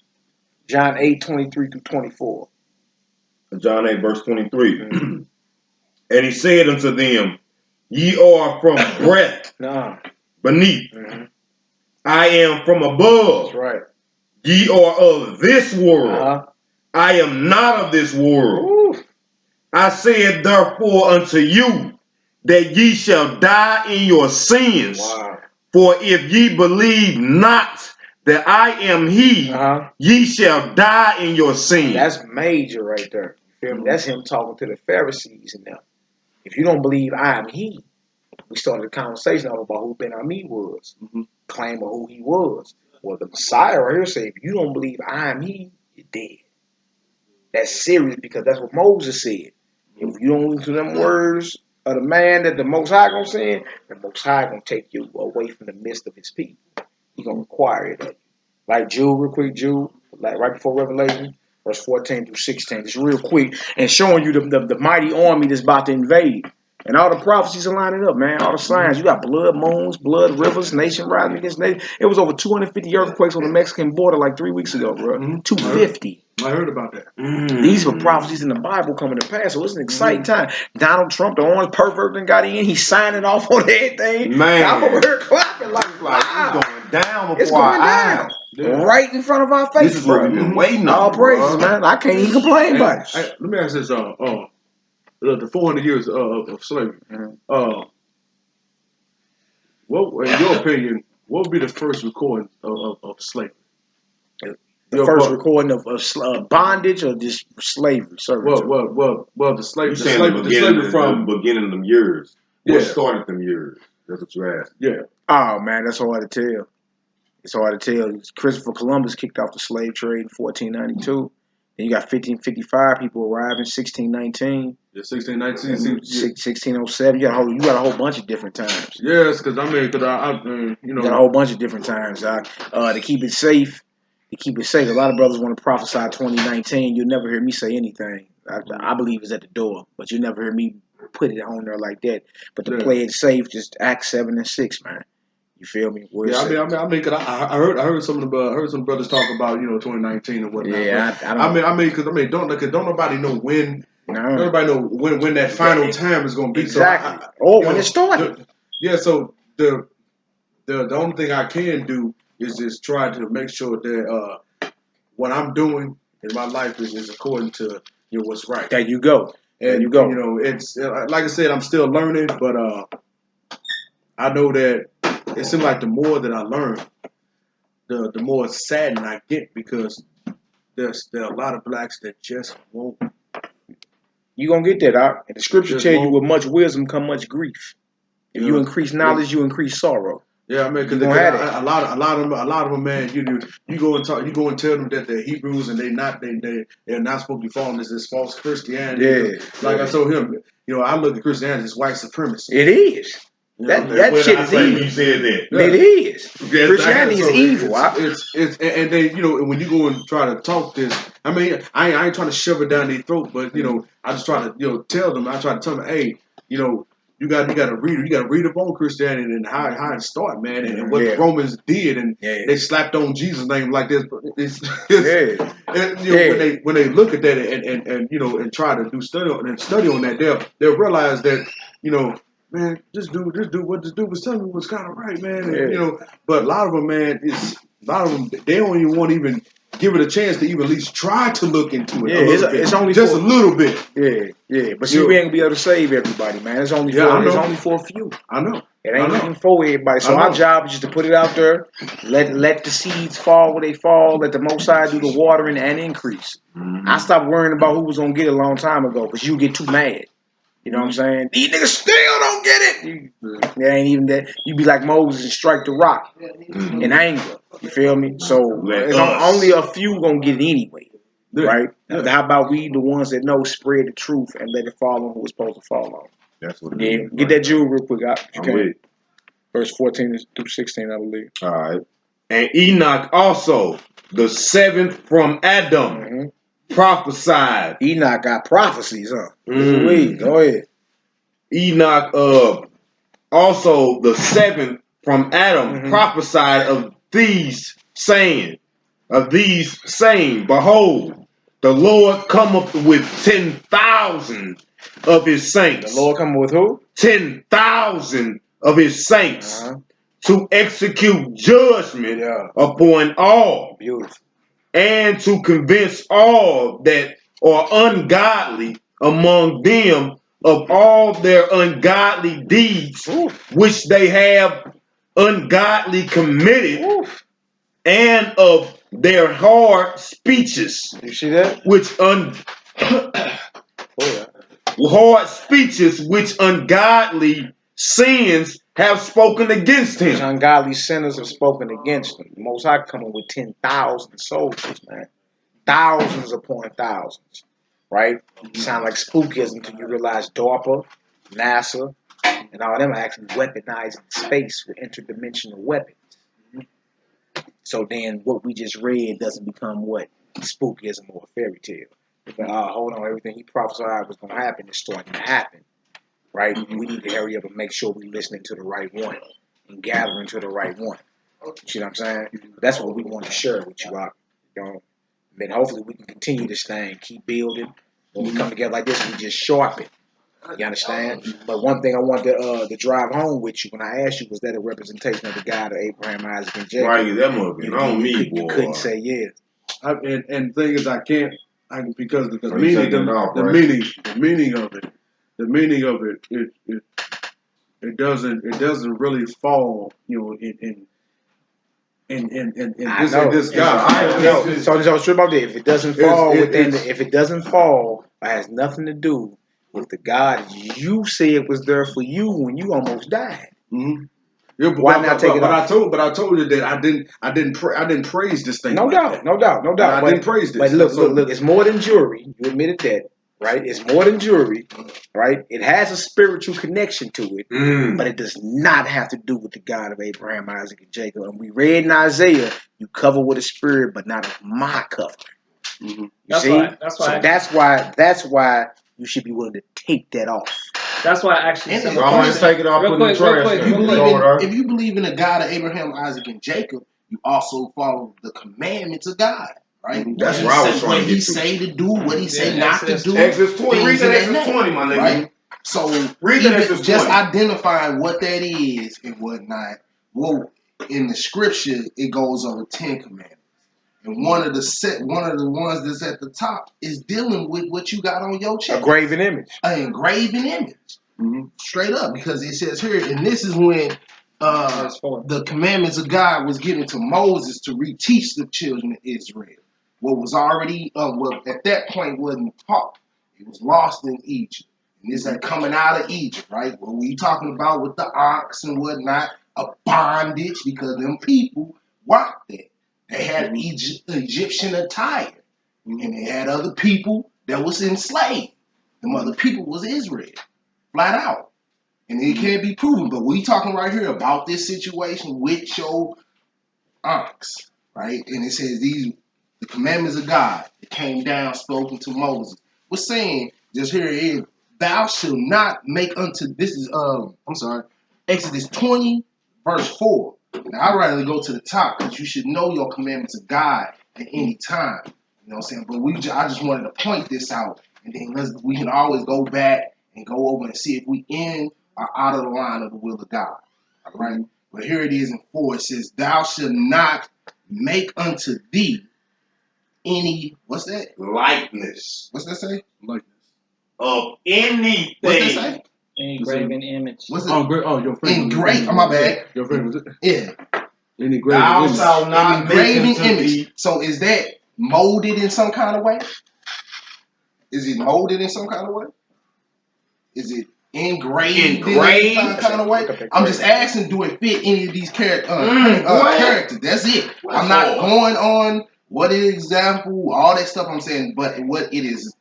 John 8:23-24. John 8, verse 23. And he said unto them, ye are from breath beneath. I am from above. That's right. Ye are of this world. I am not of this world. I said therefore unto you that ye shall die in your sins. For if ye believe not that I am he, ye shall die in your sins. That's major right there. You feel me? That's him talking to the Pharisees and them. If you don't believe I am he, we started a conversation about who Ben Ammi was, claim of who he was. Well, the Messiah right here say, if you don't believe I am he, you're dead. That's serious because that's what Moses said. If you don't listen to them words of the man that the Most High gonna send, the Most High gonna take you away from the midst of his people. He gonna require it of you. Like Jude, real quick, Jude, like right before Revelation, verse 14-16, just real quick, and showing you the mighty army that's about to invade. And all the prophecies are lining up, man. All the signs. You got blood moons, blood rivers, nation rising against nation. It was over 250 earthquakes on the Mexican border like 3 weeks ago, bro. 250. I heard about that. These were prophecies in the Bible coming to pass. So it's an exciting time. Donald Trump, the orange pervert, that got in. He's signing off on everything. Man. I'm over here clapping like wow. It's going down before It's going our down. eyes. Right in front of our face. This is what we've been waiting All on. praises, man. I can't even complain about it. Let me ask this: the 400 years of slavery. What, in your opinion, what would be the first recording of slavery? The first recording of bondage or just slavery? Well, the slavery. You saying the slavery from the beginning of them years? What started them years? That's what you asked. Yeah. Oh man, that's hard to tell. It's hard to tell. Christopher Columbus kicked off the slave trade in 1492. Then you got 1555 people arrived in 1619. Yeah, 1619. 1607. You got a whole bunch of different times. Yes, because you got a whole bunch of different times. To keep it safe. A lot of brothers want to prophesy 2019. You'll never hear me say anything. I believe it's at the door, but you'll never hear me put it on there like that. But to play it safe, just Acts 7 and 6, man. You feel me? Cause I heard some brothers talk about 2019 and whatnot. Yeah, don't nobody know when. No. Nobody know when that final time is going to be. Exactly. When it started. So the only thing I can do is just try to make sure that what I'm doing in my life is according to what's right. There you go. And it's like I said, I'm still learning, but I know that it seems like the more that I learn, the more saddened I get because there are a lot of blacks that just won't. You gonna get that out. And the scripture tell you with much wisdom come much grief. If you increase knowledge, you increase sorrow. Yeah, I mean, because a lot of them, man. You go and tell them that they're Hebrews and they're not supposed to be following this false Christianity. Yeah. I told him, I look at Christianity as white supremacy. It is. That shit is evil. You said that. Yeah. It is. Yes, Christianity is evil. It's and they when you go and try to talk this, I mean I ain't trying to shove it down their throat, but I just try to tell them. I try to tell them, hey, you got to read up on Christianity and how it started, man, and what the Romans did, and they slapped on Jesus' name like this. When they look at that and try to study on that, they'll realize that man, this dude, what this dude was telling me was kind of right, man. And, but a lot of them, man, they don't even want to even give it a chance to even at least try to look into it a little bit. It's only just a little bit. Yeah. But see, we ain't gonna be able to save everybody, man. It's only for a few. I know. It ain't even for everybody. So our job is just to put it out there, let the seeds fall where they fall, let the Most High do the watering and increase. I stopped worrying about who was gonna get it a long time ago because you get too mad. You know what I'm saying? These niggas still don't get it. It ain't even that. You be like Moses and strike the rock in anger. You feel me? So it's only a few gonna get it anyway, right? How about we, the ones that know, spread the truth and let it fall on who it's supposed to fall on? That's what it is. Get that jewel real quick out. I'm with it. Verse 14 through 16, I believe. All right. And Enoch also, the seventh from Adam, prophesied. Enoch got prophecies, huh? Go ahead. Enoch also the seventh from Adam prophesied of these saying, behold, the Lord cometh with 10,000 of his saints. The Lord cometh with who? 10,000 of his saints to execute judgment upon all. Beautiful. And to convince all that are ungodly among them of all their ungodly deeds which they have ungodly committed, and of their hard speeches. You see that? Hard speeches which ungodly sins have spoken against him. Which ungodly sinners have spoken against him. The Most High coming with 10,000 soldiers, man. Thousands upon thousands. Right? Sound like spookism until you realize DARPA, NASA, and all them are actually weaponizing space with interdimensional weapons. So then what we just read doesn't become what? Spookism or a fairy tale. But hold on, everything he prophesied was going to happen is starting to happen. Right? We need to hurry up and make sure we're listening to the right one and gathering to the right one. You see what I'm saying? That's what we want to share with you out. And then hopefully we can continue this thing, keep building. When we come together like this, we just sharpen. You understand? But one thing I wanted to drive home with you when I asked you, was that a representation of the God of Abraham, Isaac, and Jacob? Right, that must be on me, boy. You couldn't say yes. And the thing is, I can't, because the meaning of it, it doesn't really fall, in this God. So strip out there. If it doesn't fall if it doesn't fall, it has nothing to do with the God you said was there for you when you almost died. Yeah, why not take it off? But I told you that I didn't praise this thing. No doubt. I didn't praise this. But look, it's more than jewelry. You admitted that, right? It's more than jewelry, right? It has a spiritual connection to it, but it does not have to do with the God of Abraham, Isaac, and Jacob. And we read in Isaiah, you cover with a spirit, but not of my cover. You see? That's why you should be willing to take that off. That's why I actually said, I'm going to take it off, put it in the trash. If you believe in the God of Abraham, Isaac, and Jacob, you also follow the commandments of God, right? That's what I was trying to get to. What he say to do, what he say not to do. Exodus 20. Read that Exodus 20, my nigga. Right? So Exodus 20. Just identifying what that is and whatnot. Well, in the scripture, it goes over 10 commandments. And one of the ones that's at the top is dealing with what you got on your chest. A graven image. An engraven image. Straight up. Because it says here, and this is when the commandments of God was given to Moses to reteach the children of Israel. What was already, at that point wasn't taught. It was lost in Egypt. And this is coming out of Egypt, right? What we talking about with the ox and whatnot, a bondage, because them people walked there. They had Egyptian attire. And they had other people that was enslaved. Them other people was Israel. Flat out. and it can't be proven. But we talking right here about this situation with your ox, right? And it says the commandments of God that came down, spoken to Moses. We're saying, just here it is, thou shalt not make unto, this is, Exodus 20, verse 4. Now, I'd rather go to the top because you should know your commandments of God at any time. You know what I'm saying? But I just wanted to point this out. And then we can always go back and go over and see if we in or out of the line of the will of God. All right? But here it is in 4. It says, thou shalt not make unto thee any, what's that? Likeness. What's that say? Likeness. Of anything. What's that say? Any graven image. What's it? Your friend. Engraved. Oh, my bad. Your friend was it? Yeah. Any graven Thou image. shalt not An engraving make unto image. thee. So is that molded in some kind of way? Is it molded in some kind of way? Is it engraved in some kind of way? I'm just asking, do it fit any of these characters? That's it. I'm not going on what is example, all that stuff I'm saying, but what it is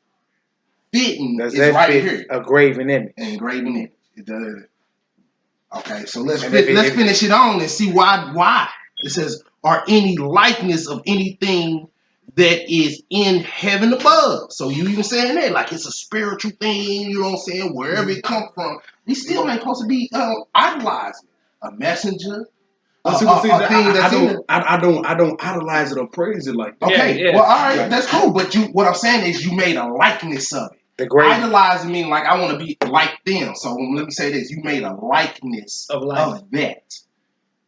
fitting Does is that right fit here. a graven image? An engraving image. It does. Okay, so let's finish it on and see why. It says, or any likeness of anything that is in heaven above. So you even saying that like it's a spiritual thing, you know what I'm saying? Wherever it come from, we still ain't supposed to be idolizing a messenger. I don't idolize it or praise it like that. Okay, well, all right, that's cool. But what I'm saying is you made a likeness of it. Idolizing mean like I want to be like them. So let me say this: you made a likeness of that,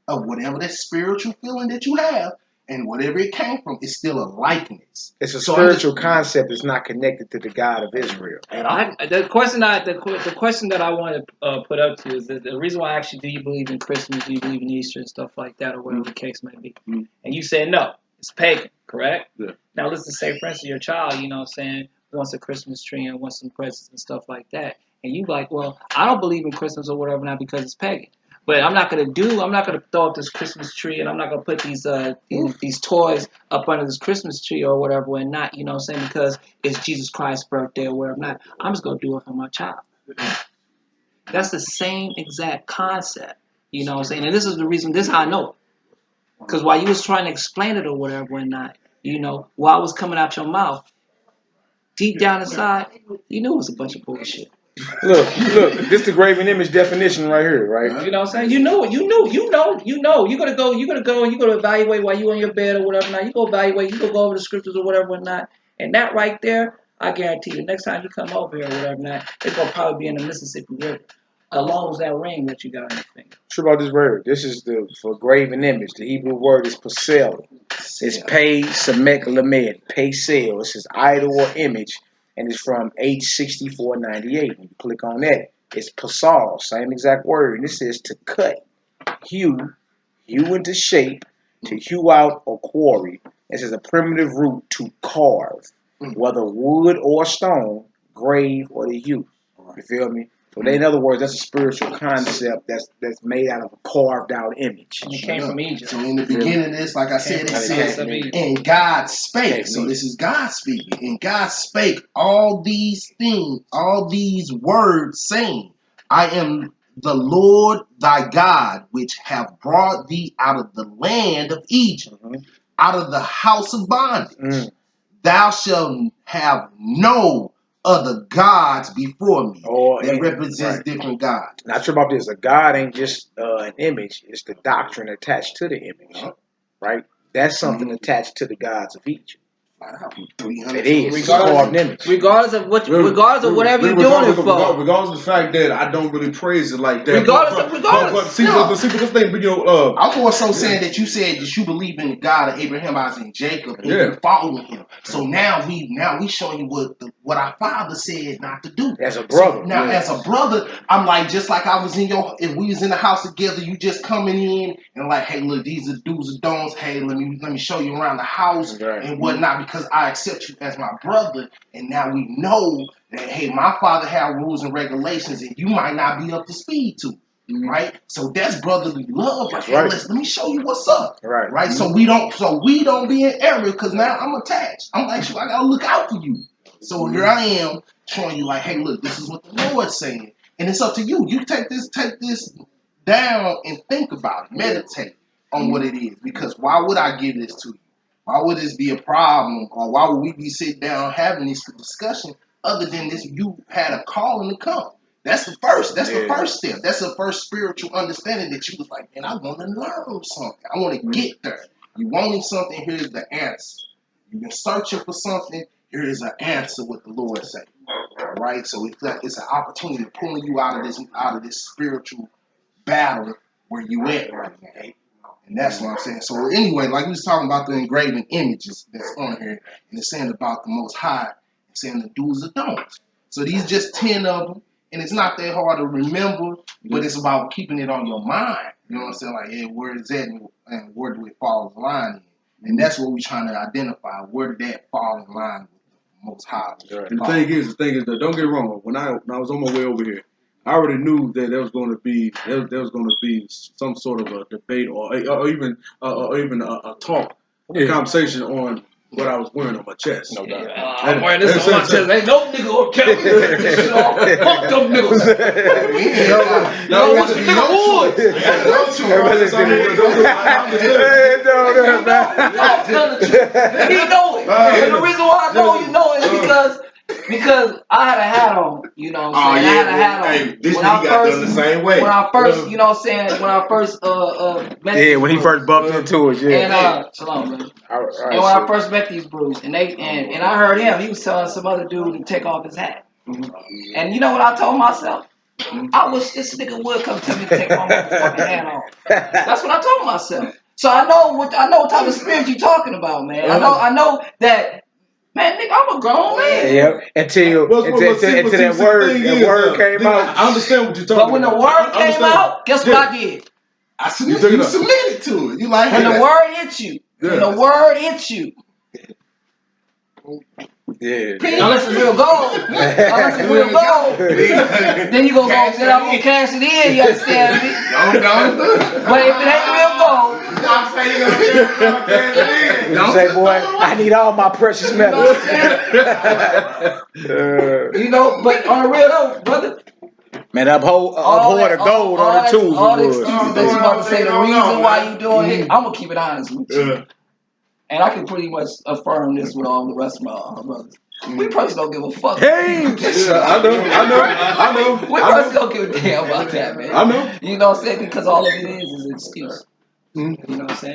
of whatever that spiritual feeling that you have, and whatever it came from, it's still a likeness. It's a spiritual concept. It's not connected to the God of Israel. The question that I want to put up to you is the reason why I asked you, do you believe in Christmas, do you believe in Easter and stuff like that, or whatever the case may be? And you said no, it's pagan, correct? Yeah. Now let's just say, for instance, your child, you know what I'm saying, wants a Christmas tree and wants some presents and stuff like that. And you like, well, I don't believe in Christmas or whatever now because it's pagan. But I'm not gonna throw up this Christmas tree, and I'm not gonna put these toys up under this Christmas tree or whatever, and not, you know what I'm saying, because it's Jesus Christ's birthday or whatever. Not, I'm just gonna do it for my child. That's the same exact concept, you know what I'm saying. And this is the reason. This is how I know it, because while you was trying to explain it or whatever, and not, you know, while it was coming out your mouth, deep down inside, you knew it was a bunch of bullshit. Look, this is the graven image definition right here, right? You know what I'm saying? You know. You're gonna go, and you're gonna evaluate while you on your bed or whatever. Now you go evaluate, you go over the scriptures or whatever and not. And that right there, I guarantee you, next time you come over here or whatever, not, it's gonna probably be in the Mississippi River, along with that ring that you got on your finger. Sure about this word. This is for graven image. The Hebrew word is pasel. It's pei semek lamed. Pasel. It's his idol or image. And it's from H6498. When you click on that, it's pasal, same exact word. And it says to cut, hew into shape, to hew out or quarry. This is a primitive root to carve, whether wood or stone, grave or to hew. You feel me? So in other words, that's a spiritual concept that's made out of a carved out image. And it came from Egypt. So in the beginning of this, like I said, it says, and God spake. So this is God speaking. And God spake all these things, all these words, saying, I am the Lord thy God, which have brought thee out of the land of Egypt, out of the house of bondage. Thou shalt have no other gods before me. That represents different gods. Not sure about this. A god ain't just an image. It's the doctrine attached to the image. Right? That's something attached to the gods of Egypt. It is. Regardless of whatever you're doing it for. Regardless of the fact that I don't really praise it like that. Regardless. See, this thing, I'm more so saying that you said that you believe in the God of Abraham, Isaac, and Jacob, and you following him. So now we showing you what our father said not to do. As a brother. So now, as a brother, I'm like, just like I was if we was in the house together, you just coming in and like, hey, look, these are do's and don'ts. Hey, let me show you around the house and whatnot, because I accept you as my brother, and now we know that, hey, my father had rules and regulations, and you might not be up to speed to. Right, so that's brotherly love. Like, hey, let me show you what's up. Right. So we don't be in error, because now I'm attached. I'm like, I gotta look out for you. So here I am showing you, like, hey, look, this is what the Lord's saying. And it's up to you. You take this down and think about it. Meditate on what it is. Because why would I give this to you? Why would this be a problem? Or why would we be sitting down having this discussion other than this? You had a calling to come. That's the first. That's the first step. That's the first spiritual understanding that you was like, man, I want to learn something. I want to get there. You wanted something, here's the answer. You've been searching for something, here is an answer what the Lord said. All right? So it's an opportunity to pulling you out of this spiritual battle where you at right now. And that's what I'm saying. So anyway, like we was talking about the engraving images that's on here, and it's saying about the Most High, and saying the do's and don'ts. So these just 10 of them, and it's not that hard to remember, but it's about keeping it on your mind. You know what I'm saying? Like, hey, where is that, and where do it fall in line in? And that's what we're trying to identify. Where did that fall in line with the Most High? And the thing is that don't get wrong. When I was on my way over here, I already knew that there was going to be some sort of a debate or even a talk, a conversation on what I was wearing on my chest. No doubt. I'm wearing this on my chest. Ain't no nigga gonna tell me this shit off. Fuck them niggas. Yo, what's the nigga wood? He know it. And the reason why I know you know it is because I had a hat on, you know what I'm saying? I had a hat on. Hey, this when he got done the same way. When I first, you know what I'm saying, when I first met when he first bumped into it, and shalom, man. And when I first met these brews, and I heard him, he was telling some other dude to take off his hat. And you know what I told myself? I wish this nigga would come tell me to take my motherfucking hat off. That's what I told myself. So I know what type of spirit you talking about, man. I know that. Man, nigga, I'm a grown man. Yep. Until that word came out. I understand what you're talking about. But when the word came out, guess what I did? You submitted to it. You like when the word hit you. When the word hits you. Yeah. Unless it's real gold. Then you gonna go, then I'm gonna cash it in, you understand me? But if it ain't real gold, you say, boy, I need all my precious metals. You know, but on the real though, brother. Man, abhor the gold on the tools. All the excuses that you about to say, the reason why you doing it, I'm gonna keep it honest with you. And I can pretty much affirm this with all the rest of my brothers. We probably don't give a fuck. Hey, I know. We probably don't give a damn about that, man. I know. You know what I'm saying? Because all of it is an excuse. You know what I'm saying?